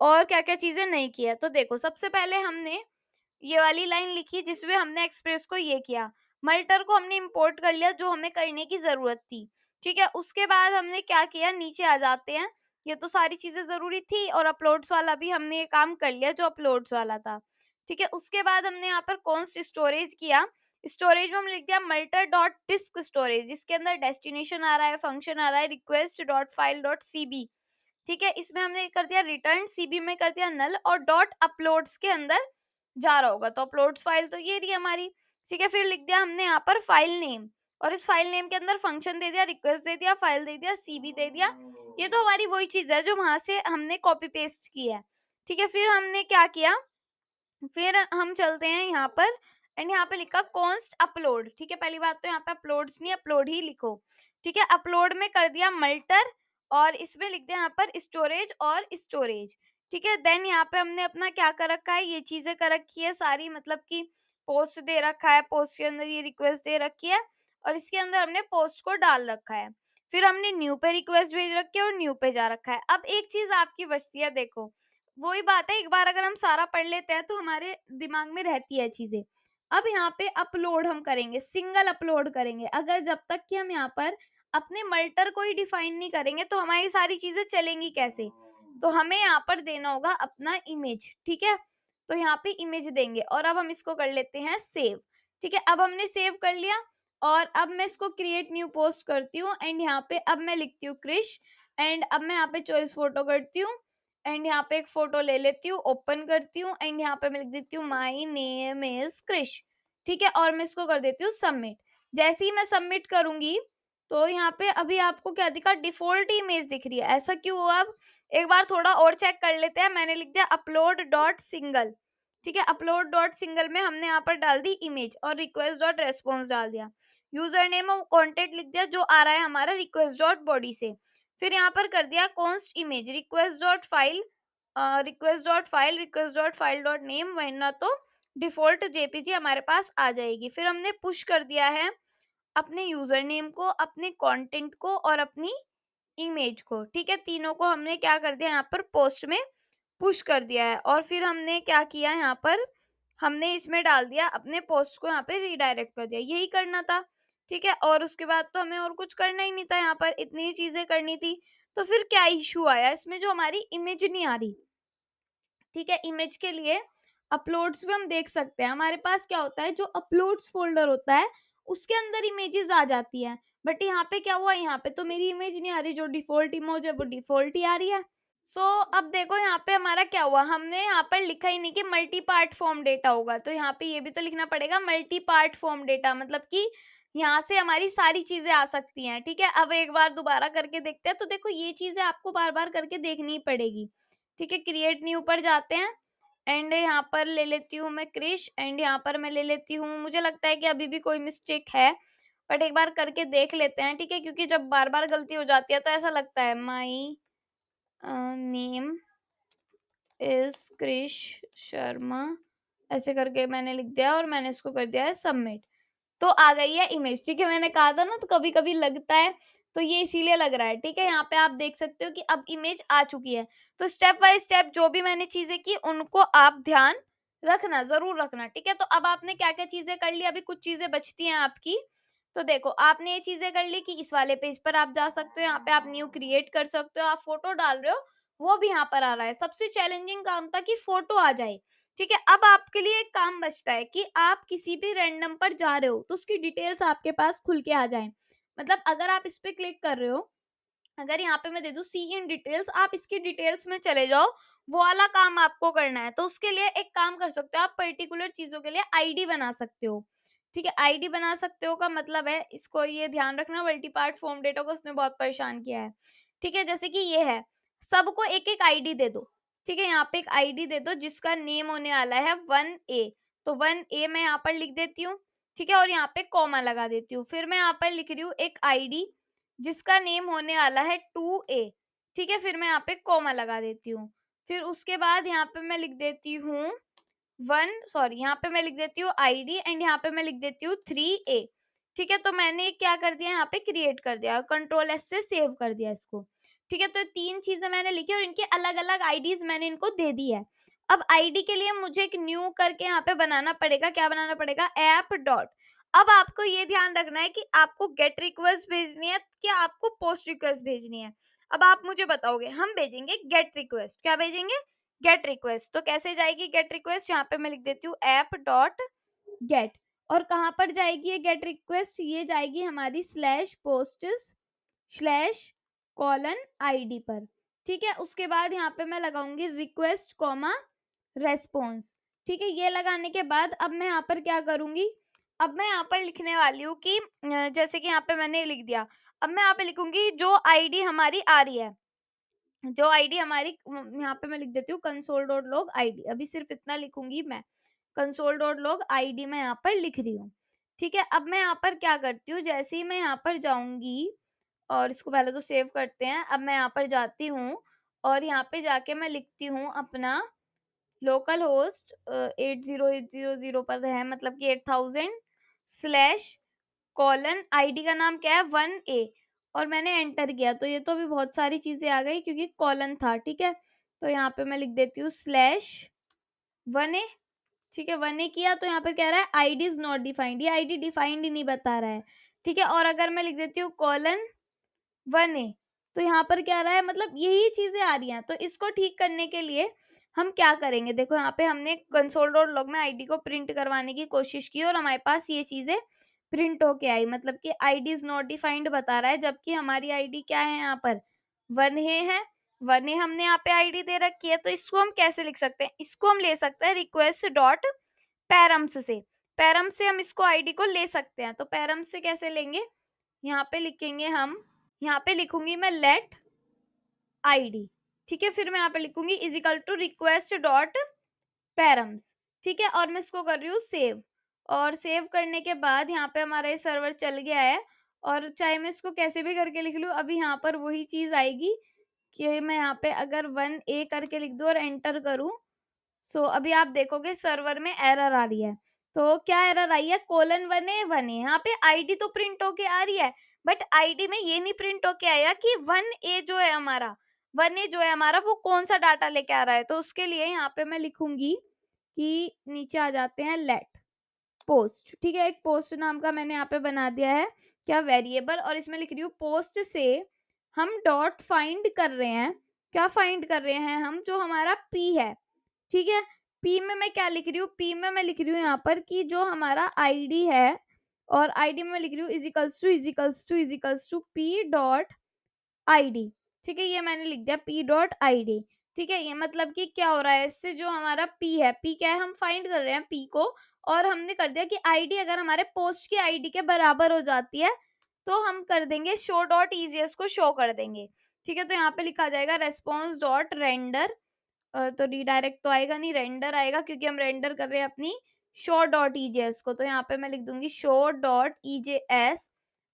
और क्या क्या चीजें नहीं की है। तो देखो, सबसे पहले हमने ये वाली लाइन लिखी जिसमें हमने एक्सप्रेस को ये किया, मल्टर को हमने इंपोर्ट कर लिया जो हमें करने की जरूरत थी, ठीक है। उसके बाद हमने क्या किया, नीचे आ जाते हैं, ये तो सारी चीजें जरूरी थी और अपलोड्स वाला भी हमने ये काम कर लिया जो अपलोड्स वाला था, ठीक है। उसके बाद हमने यहाँ पर कॉन्स्ट स्टोरेज किया, स्टोरेज में हमने लिख दिया मल्टर डॉट डिस्क स्टोरेज, जिसके अंदर डेस्टिनेशन आ रहा है, फंक्शन आ रहा है request dot file dot CB, ठीक है। इसमें हमने कर दिया रिटर्न, सीबी में कर दिया नल, और डॉट अपलोड्स के अंदर जा रहा होगा, तो अपलोड्स फाइल तो ये रही हमारी, ठीक है। फिर लिख दिया हमने यहाँ पर फाइल नेम, और इस फाइल नेम के अंदर फंक्शन दे दिया, रिक्वेस्ट दे दिया, फाइल दे दिया, सीबी दे दिया। ये तो हमारी वही चीज है जो वहां से हमने कॉपी पेस्ट की है, ठीक है। फिर हमने क्या किया, फिर हम चलते हैं यहाँ पर एंड यहाँ पे लिखा कॉन्स्ट अपलोड, ठीक है। पहली बात तो यहाँ पे अपलोड्स नहीं, अपलोड ही लिखो, ठीक है। अपलोड में कर दिया मल्टर और इसमें लिख दिया यहाँ पर स्टोरेज और स्टोरेज, ठीक है। देन यहाँ पे हमने अपना क्या कर रखा है, ये चीजें कर रखी है सारी, मतलब कि पोस्ट दे रखा है, पोस्ट के अंदर ये रिक्वेस्ट दे रखी है और इसके अंदर हमने पोस्ट को डाल रखा है। फिर हमने न्यू पे रिक्वेस्ट भेज रखी है और न्यू पे जा रखा है। अब एक चीज आपकी बचती है, देखो वही बात है, एक बार अगर हम सारा पढ़ लेते हैं तो हमारे दिमाग में रहती है चीजें। अब यहाँ पे अपलोड हम करेंगे, सिंगल अपलोड करेंगे, अगर जब तक कि हम यहाँ पर अपने मल्टर को ही डिफाइन नहीं करेंगे तो हमारी सारी चीजें चलेंगी कैसे। तो हमें यहाँ पर देना होगा अपना इमेज, ठीक है। तो यहाँ पे इमेज देंगे और अब हम इसको कर लेते हैं सेव, ठीक है। अब हमने सेव कर लिया और अब मैं इसको क्रिएट न्यू पोस्ट करती हूँ एंड यहाँ पे अब मैं लिखती हूँ क्रिश एंड अब मैं यहाँ पे चॉइस फोटो करती हूँ एंड यहाँ पे एक फोटो ले लेती हूँ, ओपन करती हूँ एंड यहाँ पे मैं लिख देती हूँ माई नेम इज क्रिश, ठीक है। और मैं इसको कर देती हूँ सबमिट। जैसे ही मैं सबमिट करूंगी तो यहाँ पे अभी आपको क्या दिखा, डिफॉल्ट इमेज दिख रही है, ऐसा क्यों हुआ। अब एक बार थोड़ा और चेक कर लेते हैं। मैंने लिख दिया अपलोड डॉट सिंगल, ठीक है। अपलोड डॉट सिंगल में हमने यहाँ पर डाल दी इमेज और रिक्वेस्ट डॉट रेस्पॉन्स डाल दिया, यूजर नेम और कॉन्टेक्ट लिख दिया जो आ रहा है हमारा रिक्वेस्ट डॉट बॉडी से। फिर यहाँ पर कर दिया const image request dot file, request dot file dot name, वरना तो डिफॉल्ट जेपीजी हमारे पास आ जाएगी। फिर हमने पुश कर दिया है अपने यूजर नेम को, अपने कंटेंट को और अपनी इमेज को, ठीक है। तीनों को हमने क्या कर दिया, यहाँ पर पोस्ट में पुश कर दिया है। और फिर हमने क्या किया, यहाँ पर हमने इसमें डाल दिया अपने पोस्ट को, यहाँ पे रिडायरेक्ट कर दिया, यही करना था, ठीक है। और उसके बाद तो हमें और कुछ करना ही नहीं था, यहाँ पर इतनी ही चीजें करनी थी। तो फिर क्या इशू आया इसमें, जो हमारी इमेज नहीं आ रही, ठीक है। इमेज के लिए अपलोड्स में हम देख सकते हैं हमारे पास क्या होता है, जो अपलोड्स फोल्डर होता है उसके अंदर इमेजेस आ जाती है। बट यहाँ पे क्या हुआ, यहाँ पे तो मेरी इमेज नहीं आ रही, जो डिफॉल्ट इमेज है वो डिफॉल्ट ही आ रही है। सो अब देखो यहाँ पे हमारा क्या हुआ, हमने यहाँ पर लिखा ही नहीं कि मल्टी पार्ट फॉर्म डेटा होगा, तो यहाँ पे ये भी तो लिखना पड़ेगा मल्टी पार्ट फॉर्म डेटा, मतलब कि यहाँ से हमारी सारी चीजें आ सकती हैं, ठीक है। अब एक बार दोबारा करके देखते हैं, तो देखो ये चीजें आपको बार बार करके देखनी ही पड़ेगी, ठीक है। क्रिएट न्यू पर जाते हैं एंड यहाँ पर ले लेती हूँ मैं क्रिश एंड यहाँ पर मैं ले लेती हूँ, मुझे लगता है कि अभी भी कोई मिस्टेक है बट एक बार करके देख लेते हैं, ठीक है। क्योंकि जब बार बार गलती हो जाती है तो ऐसा लगता है my name is Krish Sharma, ऐसे करके मैंने लिख दिया और मैंने इसको कर दिया है सबमिट। तो आ गई है इमेज, ठीक है। मैंने कहा था ना, तो कभी कभी लगता है, तो ये इसीलिए लग रहा है, ठीक है। यहाँ पे आप देख सकते हो कि अब इमेज आ चुकी है। तो स्टेप बाय स्टेप जो भी मैंने चीजें की उनको आप ध्यान रखना, जरूर रखना, ठीक है। तो अब आपने क्या क्या चीजें कर ली, अभी कुछ चीजें बचती हैं आपकी। तो देखो आपने ये चीजें कर ली कि इस वाले पेज पर आप जा सकते हो, यहाँ पे आप न्यू क्रिएट कर सकते हो, आप फोटो डाल रहे हो वो भी यहाँ पर आ रहा है। सबसे चैलेंजिंग काम था कि फोटो आ जाए। ठीक है, अब आपके लिए एक काम बचता है कि आप किसी भी रैंडम पर जा रहे हो तो उसकी डिटेल्स आपके पास खुल के आ जाए। मतलब अगर आप इस पे क्लिक कर रहे हो, अगर यहाँ पे मैं दे दूं सी इन डिटेल्स, आप इसकी डिटेल्स में चले जाओ, वो वाला काम आपको करना है। तो उसके लिए एक काम कर सकते हो, आप पर्टिकुलर चीजों के लिए आईडी बना सकते हो। ठीक है, आईडी बना सकते हो का मतलब है, इसको ये ध्यान रखना, मल्टीपार्ट फॉर्म डेटा को उसने बहुत परेशान किया है। ठीक है, जैसे कि ये है, सबको एक एक आईडी दे दो। ठीक है, यहाँ पे एक आईडी दे दो जिसका नेम होने वाला है 1A। तो 1A मैं यहाँ पर लिख देती हूँ। ठीक है, और यहाँ पे कॉमा लगा देती हूँ। फिर मैं यहाँ पर लिख रही हूँ एक आईडी जिसका नेम होने वाला है 2A। ठीक है, फिर मैं यहाँ पे कॉमा लगा देती हूँ। फिर उसके बाद यहाँ पे मैं लिख देती हूँ यहाँ पे मैं लिख देती हूँ आईडी एंड यहाँ पे मैं लिख देती हूँ 3A। ठीक है, तो मैंने क्या कर दिया, यहाँ पे क्रिएट कर दिया, कंट्रोल एस से सेव कर दिया इसको। ठीक है, तो तीन चीजें मैंने लिखी और इनके अलग अलग आईडीज मैंने इनको दे दी है। अब आईडी के लिए मुझे एक न्यू करके यहाँ पे बनाना पड़ेगा। क्या बनाना पड़ेगा, ऐप डॉट। अब आपको ये ध्यान रखना है कि आपको गेट रिक्वेस्ट भेजनी है कि आपको पोस्ट रिक्वेस्ट भेजनी है। अब आप मुझे बताओगे, हम भेजेंगे गेट रिक्वेस्ट। क्या भेजेंगे, गेट रिक्वेस्ट। तो कैसे जाएगी गेट रिक्वेस्ट, यहाँ पे मैं लिख देती हूँ ऐप डॉट गेट। और कहाँ पर जाएगी ये गेट रिक्वेस्ट, ये जाएगी हमारी slash post slash colon ID पर। ठीक है, उसके बाद यहाँ पे मैं लगाऊंगी रिक्वेस्ट कॉमा रेस्पॉन्स। ठीक है, ये लगाने के बाद अब मैं यहाँ पर क्या करूंगी, अब मैं यहाँ पर लिखने वाली हूँ कि जैसे कि यहाँ पे मैंने लिख दिया, अब मैं यहाँ पे लिखूंगी जो आईडी हमारी आ रही है, जो आईडी हमारी यहाँ पे मैं लिख देती हूँ कंसोल डॉट लॉग आईडी। अभी सिर्फ इतना लिखूंगी मैं, कंसोल डॉट लॉग आईडी मैं यहाँ पर लिख रही हूँ। ठीक है, अब मैं यहाँ पर क्या करती हूँ, जैसे ही मैं यहाँ पर जाऊंगी, और इसको पहले तो सेव करते हैं। अब मैं यहाँ पर जाती हूँ और यहाँ पे जाके मैं लिखती हूँ अपना लोकल होस्ट 8080 पर है, मतलब कि 8000 स्लैश कॉलन आईडी का नाम क्या है 1A। और मैंने एंटर किया तो ये तो अभी बहुत सारी चीजें आ गई क्योंकि कॉलन था। ठीक है, तो यहाँ पे मैं लिख देती हूँ स्लैश 1A। ठीक है, 1A किया तो यहाँ पर कह रहा है आईडी इज नॉट डिफाइंड, ये आईडी डिफाइंड ही नहीं बता रहा है। ठीक है, और अगर मैं लिख देती हूँ कॉलन 1A, तो यहाँ पर क्या आ रहा है, मतलब यही चीजें आ रही हैं। तो इसको ठीक करने के लिए हम क्या करेंगे, देखो यहाँ पे हमने कंसोल डॉट लॉग में आईडी को प्रिंट करवाने की कोशिश की और हमारे पास ये चीजें प्रिंट होके आई, मतलब कि आईडी इज नॉट डिफाइंड बता रहा है, जबकि हमारी आईडी क्या है, यहाँ पर 1A है। 1A हमने यहाँ पे आईडी दे रखी है। तो इसको हम कैसे लिख सकते हैं, इसको हम ले सकते हैं रिक्वेस्ट डॉट पैरम्स से। पैरम्स से हम इसको आईडी को ले सकते हैं। तो पैरम्स से कैसे लेंगे, यहाँ पे लिखेंगे हम, यहाँ पे लिखूंगी मैं लेट आईडी। ठीक है, फिर मैं यहाँ पे लिखूंगी is equal to request dot params. ठीक है, और मैं इसको कर रही हूँ सेव। और सेव करने के बाद यहाँ पे हमारा ये सर्वर चल गया है। और चाहे मैं इसको कैसे भी करके लिख लूँ, अभी यहाँ पर वही चीज आएगी कि मैं यहाँ पे अगर 1A करके लिख दूँ और एंटर करूँ, अभी आप देखोगे सर्वर में एरर आ रही है। तो क्या एरर आई है, :1A यहाँ पे आईडी तो प्रिंट होके आ रही है, बट आईडी में ये नहीं प्रिंट होके आया कि 1A जो है हमारा, 1A जो है हमारा वो कौन सा डाटा लेके आ रहा है। तो उसके लिए यहाँ पे मैं लिखूंगी कि नीचे आ जाते हैं लेट पोस्ट। ठीक है, एक पोस्ट नाम का मैंने यहाँ पे बना दिया है क्या वेरिएबल, और इसमें लिख रही हूँ पोस्ट से हम डॉट फाइंड कर रहे हैं। क्या फाइंड कर रहे हैं हम, जो हमारा पी है। ठीक है, पी में मैं क्या लिख रही हूँ, पी में मैं लिख रही हूँ यहाँ पर कि जो हमारा आईडी है, और आईडी में मैं लिख रही हूँ is equals to P dot ID. ठीक है, ये मैंने लिख दिया पी डॉट आईडी। ठीक है, ये मतलब कि क्या हो रहा है, इससे जो हमारा पी है, पी क्या है, हम फाइंड कर रहे हैं पी को, और हमने कर दिया कि आईडी अगर हमारे पोस्ट की आईडी के बराबर हो जाती है तो हम कर देंगे शो डॉट ईजीएस को शो कर देंगे। ठीक है, तो यहाँ पे लिखा जाएगा रेस्पॉन्स डॉट रेंडर, तो रिडायरेक्ट तो आएगा नहीं, रेंडर आएगा, क्योंकि हम रेंडर कर रहे हैं अपनी शो डॉट ईजेएस को। तो यहाँ पे मैं लिख दूंगी शो डॉट ईजेएस,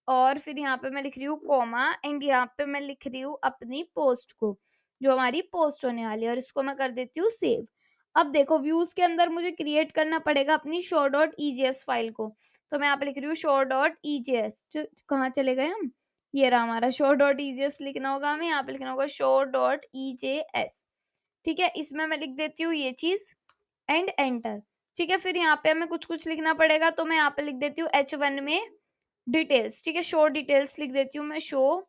और फिर यहाँ पे मैं लिख रही हूँ कोमा, एंड यहाँ पे मैं लिख रही हूँ अपनी पोस्ट को, जो हमारी पोस्ट होने वाली है, और इसको मैं कर देती हूँ सेव। अब देखो व्यूज के अंदर मुझे क्रिएट करना पड़ेगा अपनी शो डॉट ईजेएस फाइल को। तो मैं यहाँ पे लिख रही हूँ शो डॉट ईजेएस, कहाँ चले गए हम, ये रहा हमारा शो डॉट ईजेएस, लिखना होगा हमें, यहाँ पे लिखना होगा शो डॉट ईजेएस। ठीक है, इसमें मैं लिख देती हूँ ये चीज एंड एंटर। ठीक है, फिर यहाँ पे हमें कुछ कुछ लिखना पड़ेगा, तो मैं यहाँ पे लिख देती हूँ H1 में डिटेल्स, ठीक है, शो डिटेल्स लिख देती हूँ मैं, शो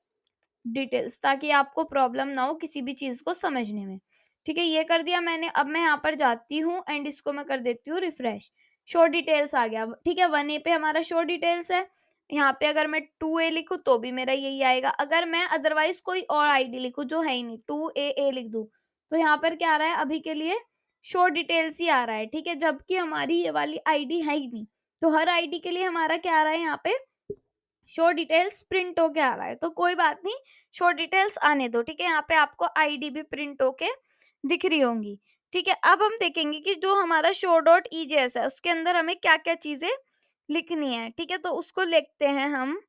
डिटेल्स, ताकि आपको प्रॉब्लम ना हो किसी भी चीज़ को समझने में। ठीक है, ये कर दिया मैंने। अब मैं यहाँ पर जाती हूँ एंड इसको मैं कर देती हूँ रिफ्रेश। शो डिटेल्स आ गया। ठीक है, 1A पे हमारा शो डिटेल्स है। यहाँ पे अगर मैं 2A लिखूँ तो भी मेरा यही आएगा। अगर मैं अदरवाइज़ कोई और आईडी लिखूँ जो है ही नहीं, 2AA लिख दूँ, तो यहाँ पर क्या आ रहा है अभी के लिए, शो डिटेल्स ही आ रहा है। ठीक है, जबकि हमारी ये वाली आईडी है ही नहीं। तो हर आईडी के लिए हमारा क्या आ रहा है यहाँ पे, शो डिटेल्स प्रिंट होके आ रहा है। तो कोई बात नहीं, शो डिटेल्स आने दो। ठीक है, यहाँ पे आपको आईडी भी प्रिंट होके दिख रही होंगी। ठीक है, अब हम देखेंगे कि जो हमारा शो डॉट ईजेएस है उसके अंदर हमें क्या क्या चीजें लिखनी है। ठीक है, तो उसको लिखते हैं हम।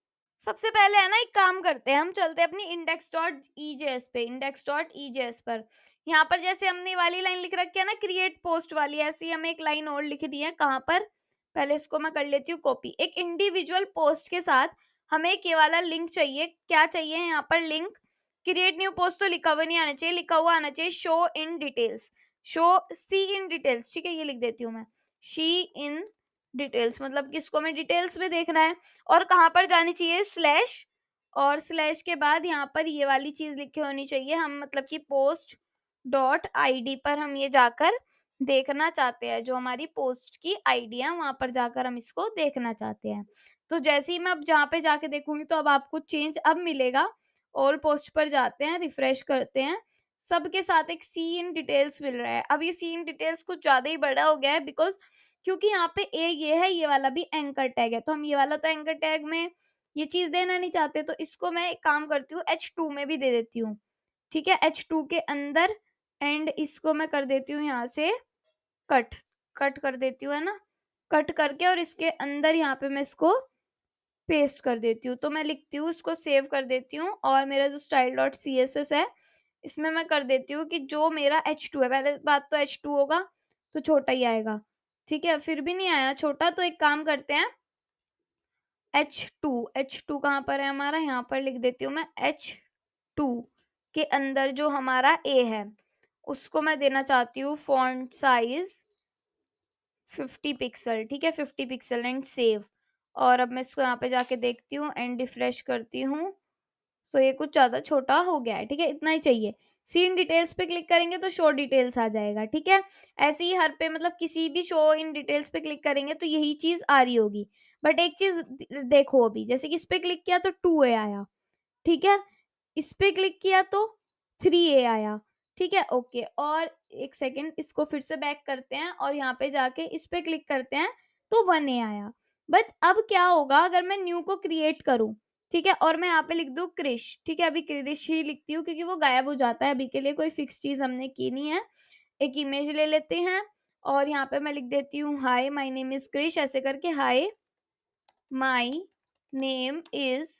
सबसे पहले है ना, एक काम करते हैं, हम चलते हैं अपनी इंडेक्स डॉट ईजेएस पे, इंडेक्स डॉट ईजेएस पर। यहाँ पर जैसे हमने ये वाली लाइन लिख रखी है ना, क्रिएट पोस्ट वाली, ऐसी हमें एक लाइन और लिखनी है। कहाँ पर, पहले इसको मैं कर लेती हूँ कॉपी। एक इंडिविजुअल पोस्ट के साथ हमें एक ये वाला लिंक चाहिए। क्या चाहिए यहाँ पर, लिंक। क्रिएट न्यू पोस्ट तो लिखा हुआ नहीं आना चाहिए, लिखा हुआ आना चाहिए show in details, show C in details. ठीक है, ये लिख देती हूँ मैं, शी इन डिटेल्स, मतलब किसको में डिटेल्स में देखना है। और कहाँ पर जानी चाहिए, स्लैश, और स्लैश के बाद यहाँ पर ये वाली चीज लिखी होनी चाहिए, हम मतलब कि पोस्ट डॉट आईडी पर हम ये जाकर देखना चाहते हैं। जो हमारी पोस्ट की आईडी है वहां पर जाकर हम इसको देखना चाहते हैं। तो जैसे ही मैं अब जहाँ पे जाके देखूंगी तो अब आपको चेंज अब मिलेगा। ऑल पोस्ट पर जाते हैं, रिफ्रेश करते हैं, सबके साथ एक सी इन डिटेल्स मिल रहा है। अब ये सी इन डिटेल्स कुछ ज्यादा ही बड़ा हो गया है, बिकॉज क्योंकि यहाँ पे ये है, ये वाला भी एंकर टैग है, तो हम ये वाला तो एंकर टैग में ये चीज देना नहीं चाहते, तो इसको मैं एक काम करती हूँ, H2 में भी दे देती हूँ। ठीक है, H2 के अंदर, एंड इसको मैं कर देती हूँ यहाँ से कट, कट कर देती हूँ, है ना, कट करके, और इसके अंदर यहाँ पे मैं इसको पेस्ट कर देती हूँ। तो मैं लिखती हूँ, इसको सेव कर देती हूँ, और मेरा जो style dot C S S है इसमें मैं कर देती हूँ कि जो मेरा H2 है, पहले बात तो H2 होगा तो छोटा ही आएगा। ठीक है, फिर भी नहीं आया छोटा, तो एक काम करते हैं, H2, H2 कहाँ पर है हमारा, यहाँ पर लिख देती हूँ मैं, H2 के अंदर जो हमारा A है उसको मैं देना चाहती हूँ फॉन्ट साइज 50 पिक्सल। ठीक है, 50 पिक्सल, एंड सेव। और अब मैं इसको यहाँ पे जाके देखती हूँ एंड रिफ्रेश करती हूँ, सो ये कुछ ज़्यादा छोटा हो गया है। ठीक है, इतना ही चाहिए। सीन डिटेल्स पे क्लिक करेंगे तो शो डिटेल्स आ जाएगा। ठीक है, ऐसे ही हर पे, मतलब किसी भी शो इन डिटेल्स पे क्लिक करेंगे तो यही चीज़ आ रही होगी। बट एक चीज़ देखो, अभी जैसे कि इस पे क्लिक किया तो 2A आया। ठीक है, इस पे क्लिक किया तो 3A आया। ठीक है, ओके। और एक सेकेंड, इसको फिर से बैक करते हैं और यहाँ पे जाके इस पे क्लिक करते हैं तो 1A आया। बट अब क्या होगा अगर मैं न्यू को क्रिएट करूँ, ठीक है, और मैं यहाँ पे लिख दूँ क्रिश। ठीक है, अभी क्रिश ही लिखती हूँ क्योंकि वो गायब हो जाता है, अभी के लिए कोई फिक्स चीज़ हमने की नहीं है। एक इमेज ले लेते हैं और यहाँ पे मैं लिख देती हूँ, hi my name is Krish, ऐसे करके, hi my name is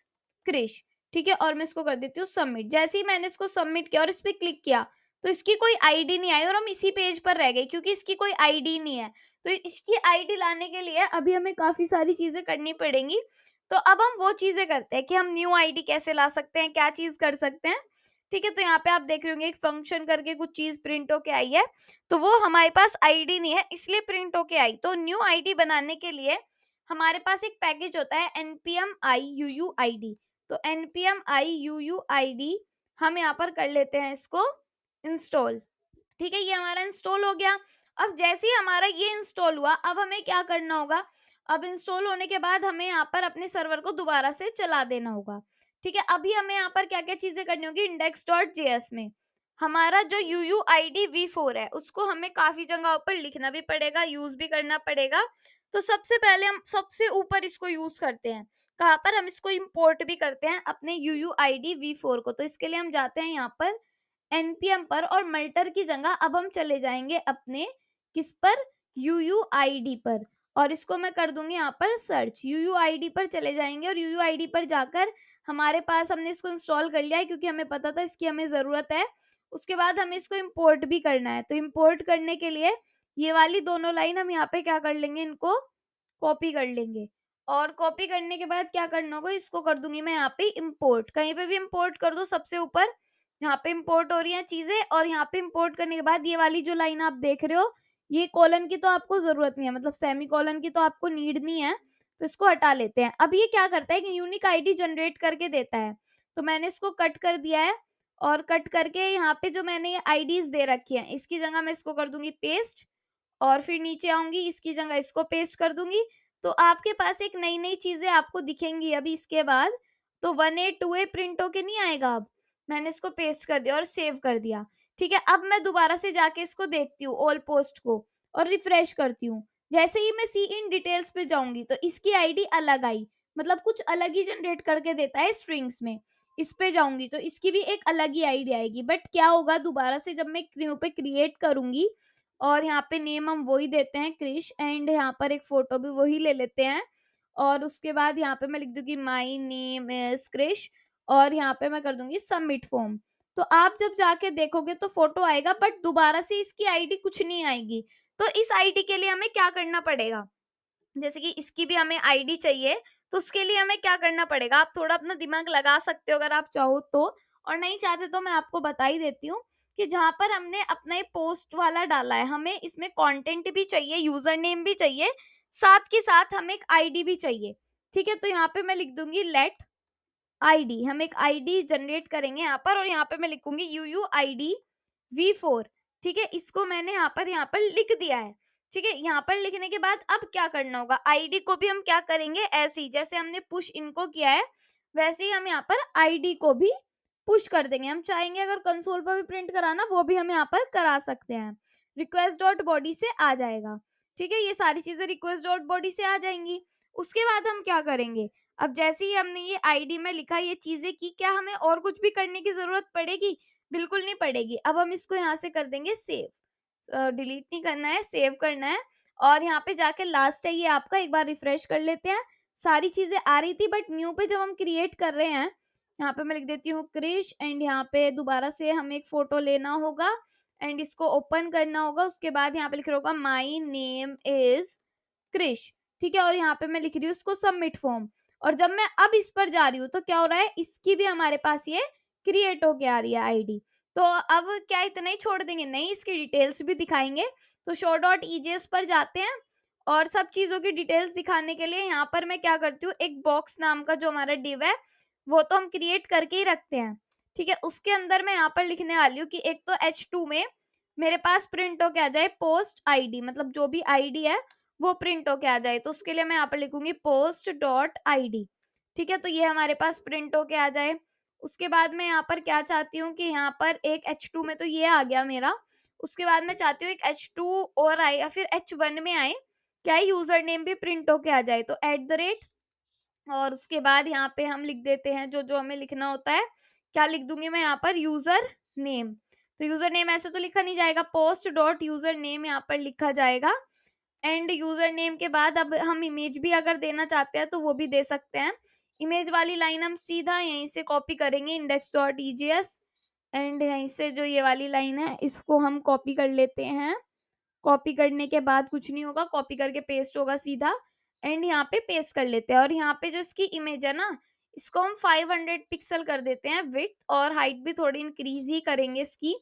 Krish. ठीक है, और मैं इसको कर देती हूँ सबमिट। जैसे ही मैंने इसको सबमिट किया और इस पे क्लिक किया तो इसकी कोई आईडी नहीं आई और हम इसी पेज पर रह गए क्योंकि इसकी कोई आईडी नहीं है। तो इसकी आईडी लाने के लिए अभी हमें काफी सारी चीजें करनी पड़ेंगी। तो अब हम वो चीजें करते हैं कि हम न्यू आईडी कैसे ला सकते हैं, क्या चीज कर सकते हैं। ठीक है, तो यहाँ पे आप देख रहे होंगे एक फंक्शन करके कुछ चीज प्रिंट होके आई है, तो वो हमारे पास आईडी नहीं है इसलिए प्रिंट होके आई। तो न्यू आईडी बनाने के लिए हमारे पास एक पैकेज होता है npm iuuid। तो npm iuuid हम यहाँ पर कर लेते हैं इसको इंस्टॉल। ठीक है, ये हमारा इंस्टॉल हो गया। अब जैसे ही हमारा ये इंस्टॉल हुआ, अब हमें क्या करना होगा, अब इंस्टॉल होने के बाद हमें यहाँ पर अपने सर्वर को दोबारा से चला देना होगा। ठीक है, अभी हमें यहाँ पर क्या क्या चीजें करनी होगी, इंडेक्स डॉट जेएस में हमारा जो UUID v4 है उसको हमें काफी जगहों पर लिखना भी पड़ेगा, यूज भी करना पड़ेगा। तो सबसे पहले हम सबसे ऊपर इसको यूज करते हैं, कहाँ पर, हम इसको इंपोर्ट भी करते हैं अपने UUID v4 को। तो इसके लिए हम जाते हैं यहाँ पर npm पर, और मल्टर की जगह अब हम चले जाएंगे अपने किस पर, UUID पर, और इसको मैं कर दूंगी यहाँ पर सर्च। UUID पर चले जाएंगे और UUID पर जाकर हमारे पास, हमने इसको इंस्टॉल कर लिया है क्योंकि हमें पता था इसकी हमें ज़रूरत है। उसके बाद हमें इसको इंपोर्ट भी करना है, तो इंपोर्ट करने के लिए ये वाली दोनों लाइन हम यहाँ पे क्या कर लेंगे, इनको कॉपी कर लेंगे। और कॉपी करने के बाद क्या करना होगा, इसको कर दूंगी मैं यहाँ पे इंपोर्ट, कहीं पे भी इंपोर्ट कर दो सबसे ऊपर, यहाँ पे इंपोर्ट हो रही हैं चीजें। और यहाँ पे इंपोर्ट करने के बाद ये वाली जो लाइन आप देख रहे हो, ये कॉलन की तो आपको जरूरत नहीं है, मतलब सेमी कॉलन की तो आपको नीड नहीं है। तो इसको हटा लेते हैं। अब ये क्या करता है कि यूनिक आईडी जनरेट करके देता है, तो मैंने इसको कट कर दिया है और कट करके यहाँ पे जो मैंने ये आईडीज दे रखी हैं, इसकी जगह मैं इसको कर दूंगी पेस्ट और फिर नीचे आऊंगी, इसकी जगह इसको पेस्ट कर दूंगी। तो आपके पास एक नई नई चीजें आपको दिखेंगी अभी इसके बाद। तो 1A 2A प्रिंट होके नहीं आएगा। अब मैंने इसको पेस्ट कर दिया और सेव कर दिया। ठीक है, अब मैं दोबारा से जाके इसको देखती हूँ ऑल पोस्ट को और रिफ्रेश करती हूँ। जैसे ही मैं सी इन डिटेल्स पे जाऊंगी तो इसकी आईडी अलग आई, मतलब कुछ अलग ही जनरेट करके देता है स्ट्रिंग्स में। इस पे जाऊंगी तो इसकी भी एक अलग ही आईडी आएगी, बट क्या होगा दोबारा से जब मैं न्यू पे क्रिएट करूंगी और यहाँ पे नेम हम वही देते हैं क्रिश, एंड यहाँ पर एक फोटो भी वही ले लेते हैं और उसके बाद यहाँ पे मैं लिख दूंगी माई नेम इज क्रिश और यहाँ पे मैं कर दूंगी सबमिट फॉर्म। तो आप जब जाके देखोगे तो फोटो आएगा, बट दोबारा से इसकी आईडी कुछ नहीं आएगी। तो इस आईडी के लिए हमें क्या करना पड़ेगा, जैसे कि इसकी भी हमें आईडी चाहिए, तो उसके लिए हमें क्या करना पड़ेगा, आप थोड़ा अपना दिमाग लगा सकते हो अगर आप चाहो तो, और नहीं चाहते तो मैं आपको बता ही देती हूँ कि जहां पर हमने अपना ये पोस्ट वाला डाला है, हमें इसमें कंटेंट भी चाहिए, यूजर नेम भी चाहिए, साथ के साथ हमें एक आईडी भी चाहिए। ठीक है, तो यहाँ पे मैं लिख दूंगी लेट आईडी, हम एक आईडी जनरेट करेंगे यहाँ पर और यहाँ पे मैं लिखूंगी UUID V4। ठीक है, इसको मैंने यहाँ पर लिख दिया है। ठीक है, यहाँ पर लिखने के बाद अब क्या करना होगा, आईडी को भी हम क्या करेंगे, ऐसे ही जैसे हमने पुश इनको किया है वैसे ही हम यहाँ पर आईडी को भी पुश कर देंगे। हम चाहेंगे अगर कंसोल पर भी प्रिंट कराना वो भी हम यहाँ पर करा सकते हैं। रिक्वेस्ट डॉट बॉडी से आ जाएगा। ठीक है, ये सारी चीजें रिक्वेस्ट डॉट बॉडी से आ जाएंगी। उसके बाद हम क्या करेंगे, अब जैसे ही हमने ये आईडी में लिखा, ये चीजें की, क्या हमें और कुछ भी करने की जरूरत पड़ेगी, बिल्कुल नहीं पड़ेगी। अब हम इसको यहाँ से कर देंगे सेव, डिलीट नहीं करना है, सेव करना है। और यहाँ पे जाके लास्ट है ये आपका, एक बार रिफ्रेश कर लेते हैं। सारी चीजें आ रही थी, बट न्यू पे जब हम क्रिएट कर रहे हैं, यहाँ पे मैं लिख देती हूँ क्रिश, एंड यहाँ पे दोबारा से हमें एक फोटो लेना होगा एंड इसको ओपन करना होगा। उसके बाद यहाँ पे लिख रहा होगा माई नेम इज क्रिश। ठीक है, और यहाँ पे मैं लिख रही हूँ उसको सबमिट फॉर्म। और जब मैं अब इस पर जा रही हूँ तो क्या हो रहा है, इसकी भी हमारे पास ये क्रिएट होके आ रही है आईडी। तो अब क्या इतना ही छोड़ देंगे, नहीं, इसकी डिटेल्स भी दिखाएंगे। तो शो डॉट ईजेस पर जाते हैं और सब चीजों की डिटेल्स दिखाने के लिए यहाँ पर मैं क्या करती हूँ, एक बॉक्स नाम का जो हमारा डिव है वो तो हम क्रिएट करके ही रखते हैं। ठीक है, उसके अंदर मैं यहाँ पर लिखने वाली हूँ कि एक तो H2 में मेरे पास प्रिंट होके आ जाए पोस्ट आईडी, मतलब जो भी आईडी है वो प्रिंट होके आ जाए। तो उसके लिए मैं यहाँ पर लिखूंगी पोस्ट डॉट आई। ठीक है, तो ये हमारे पास प्रिंट होके आ जाए। उसके बाद मैं यहाँ पर क्या चाहती हूँ कि यहाँ पर एक H2 में तो ये आ गया मेरा। उसके बाद मैं चाहती हूँ एक H2 और आए या फिर H1 में आए, क्या यूजर नेम भी प्रिंट होके आ जाए। तो @ और उसके बाद यहाँ पे हम लिख देते हैं जो जो हमें लिखना होता है। क्या लिख दूंगी मैं यहाँ पर, यूजर नेम। तो यूजर नेम ऐसे तो लिखा नहीं जाएगा, पोस्ट डॉट यूजर नेम यहाँ पर लिखा जाएगा। एंड यूजर नेम के बाद अब हम इमेज भी अगर देना चाहते हैं तो वो भी दे सकते हैं। इमेज वाली लाइन हम सीधा यहीं से कॉपी करेंगे, index.ejs, एंड यहीं से जो ये वाली लाइन है इसको हम कॉपी कर लेते हैं। कॉपी करने के बाद कुछ नहीं होगा, कॉपी करके पेस्ट होगा सीधा, एंड यहाँ पे पेस्ट कर लेते हैं। और यहाँ पे जो इसकी इमेज है ना, इसको हम 500 पिक्सल कर देते हैं विड्थ, और हाइट भी थोड़ी इंक्रीज ही करेंगे इसकी।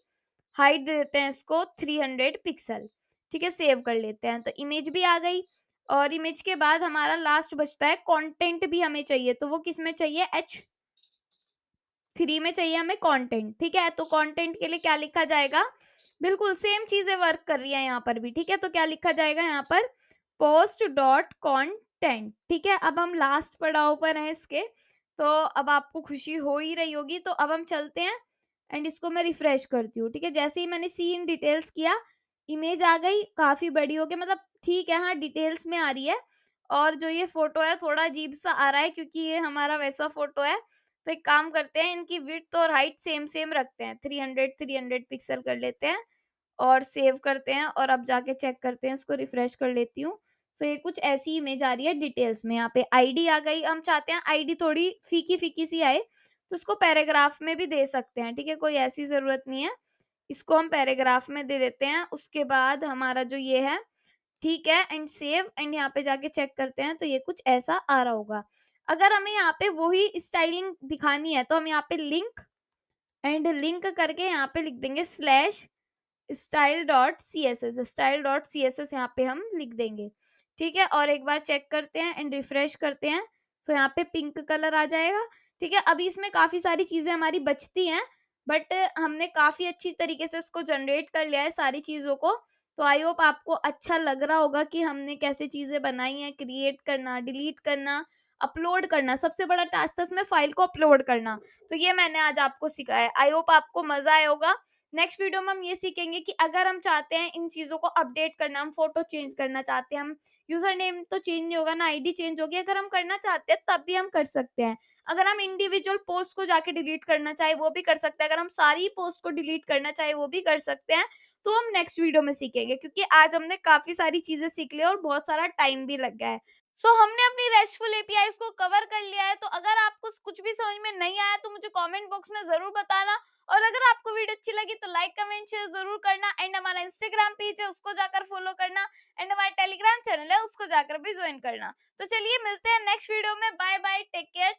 हाइट दे देते हैं इसको 300 पिक्सल। ठीक है, सेव कर लेते हैं। तो इमेज भी आ गई, और इमेज के बाद हमारा लास्ट बचता है कंटेंट भी हमें चाहिए। तो वो किस में चाहिए, H3 में चाहिए हमें कंटेंट। ठीक है, तो कंटेंट के लिए क्या लिखा जाएगा, बिल्कुल सेम चीजें वर्क कर रही है यहाँ पर भी। ठीक है, तो क्या लिखा जाएगा यहाँ पर, पोस्ट डॉट कॉन्टेंट। ठीक है, अब हम लास्ट पड़ाव पर हैं इसके, तो अब आपको खुशी हो ही रही होगी। तो अब हम चलते हैं एंड इसको मैं रिफ्रेश करती हूँ। ठीक है, जैसे ही मैंने सी इन डिटेल्स किया, इमेज आ गई, काफी बड़ी हो गई, मतलब ठीक है, हाँ डिटेल्स में आ रही है। और जो ये फोटो है थोड़ा अजीब सा आ रहा है क्योंकि ये हमारा वैसा फोटो है। तो एक काम करते हैं, इनकी विड्थ और हाइट सेम सेम रखते हैं, 300 पिक्सल कर लेते हैं और सेव करते हैं। और अब जाके चेक करते हैं, इसको रिफ्रेश कर लेती हूँ। सो ये कुछ ऐसी इमेज आ रही है डिटेल्स में। यहाँ पे आईडी आ गई, हम चाहते हैं आईडी थोड़ी फीकी फीकी सी आए तो इसको पैराग्राफ में भी दे सकते हैं। ठीक है, कोई ऐसी जरूरत नहीं है, इसको हम पैराग्राफ में दे देते हैं। उसके बाद हमारा जो ये है, ठीक है, एंड सेव, एंड यहाँ पे जाके चेक करते हैं तो ये कुछ ऐसा आ रहा होगा। अगर हमें यहाँ पे वही स्टाइलिंग दिखानी है तो हम यहाँ पे लिंक, एंड लिंक करके यहाँ पे लिख देंगे स्लैश style.css, style.css यहाँ पे हम लिख देंगे। ठीक है? और एक बार चेक करते हैं एंड रिफ्रेश करते हैं। सो यहाँ पे पिंक कलर आ जाएगा, ठीक है? अभी इसमें काफ़ी सारी चीज़ें हमारी बचती हैं, बट हमने काफ़ी अच्छी तरीके से इसको जनरेट कर लिया है सारी चीज़ों को। तो आई होप आपको अच्छा लग रहा होगा कि हमने कैसे चीज़ें बनाई हैं, क्रिएट करना, डिलीट करना, अपलोड करना, सबसे बड़ा टास्क था इसमें फाइल को अपलोड करना। तो ये मैंने आज आपको सिखाया है। आई होप आपको मज़ा आया होगा। नेक्स्ट वीडियो में हम ये सीखेंगे कि अगर हम चाहते हैं इन चीज़ों को अपडेट करना, हम फ़ोटो चेंज करना चाहते हैं, हम यूज़र नेम तो चेंज नहीं होगा ना, आईडी चेंज होगी, अगर हम करना चाहते हैं तब भी हम कर सकते हैं। अगर हम इंडिविजुअल पोस्ट को जाके डिलीट करना चाहें वो भी कर सकते हैं, अगर हम सारी पोस्ट को डिलीट करना चाहें वो भी कर सकते हैं। तो हम नेक्स्ट वीडियो में सीखेंगे, क्योंकि आज हमने काफ़ी सारी चीज़ें सीख ली और बहुत सारा टाइम भी लग गया है। हमने अपनी रेस्टफुल एपीआईज़ को कवर कर लिया है। तो अगर आपको कुछ भी समझ में नहीं आया तो मुझे कमेंट बॉक्स में ज़रूर बताना, और अगर आपको वीडियो अच्छी लगी तो लाइक, कमेंट, शेयर ज़रूर करना, एंड हमारा इंस्टाग्राम पेज है उसको जाकर फॉलो करना, एंड हमारा टेलीग्राम चैनल है उसको जाकर भी ज्वाइन करना। तो चलिए मिलते हैं नेक्स्ट वीडियो में। Bye bye, take care.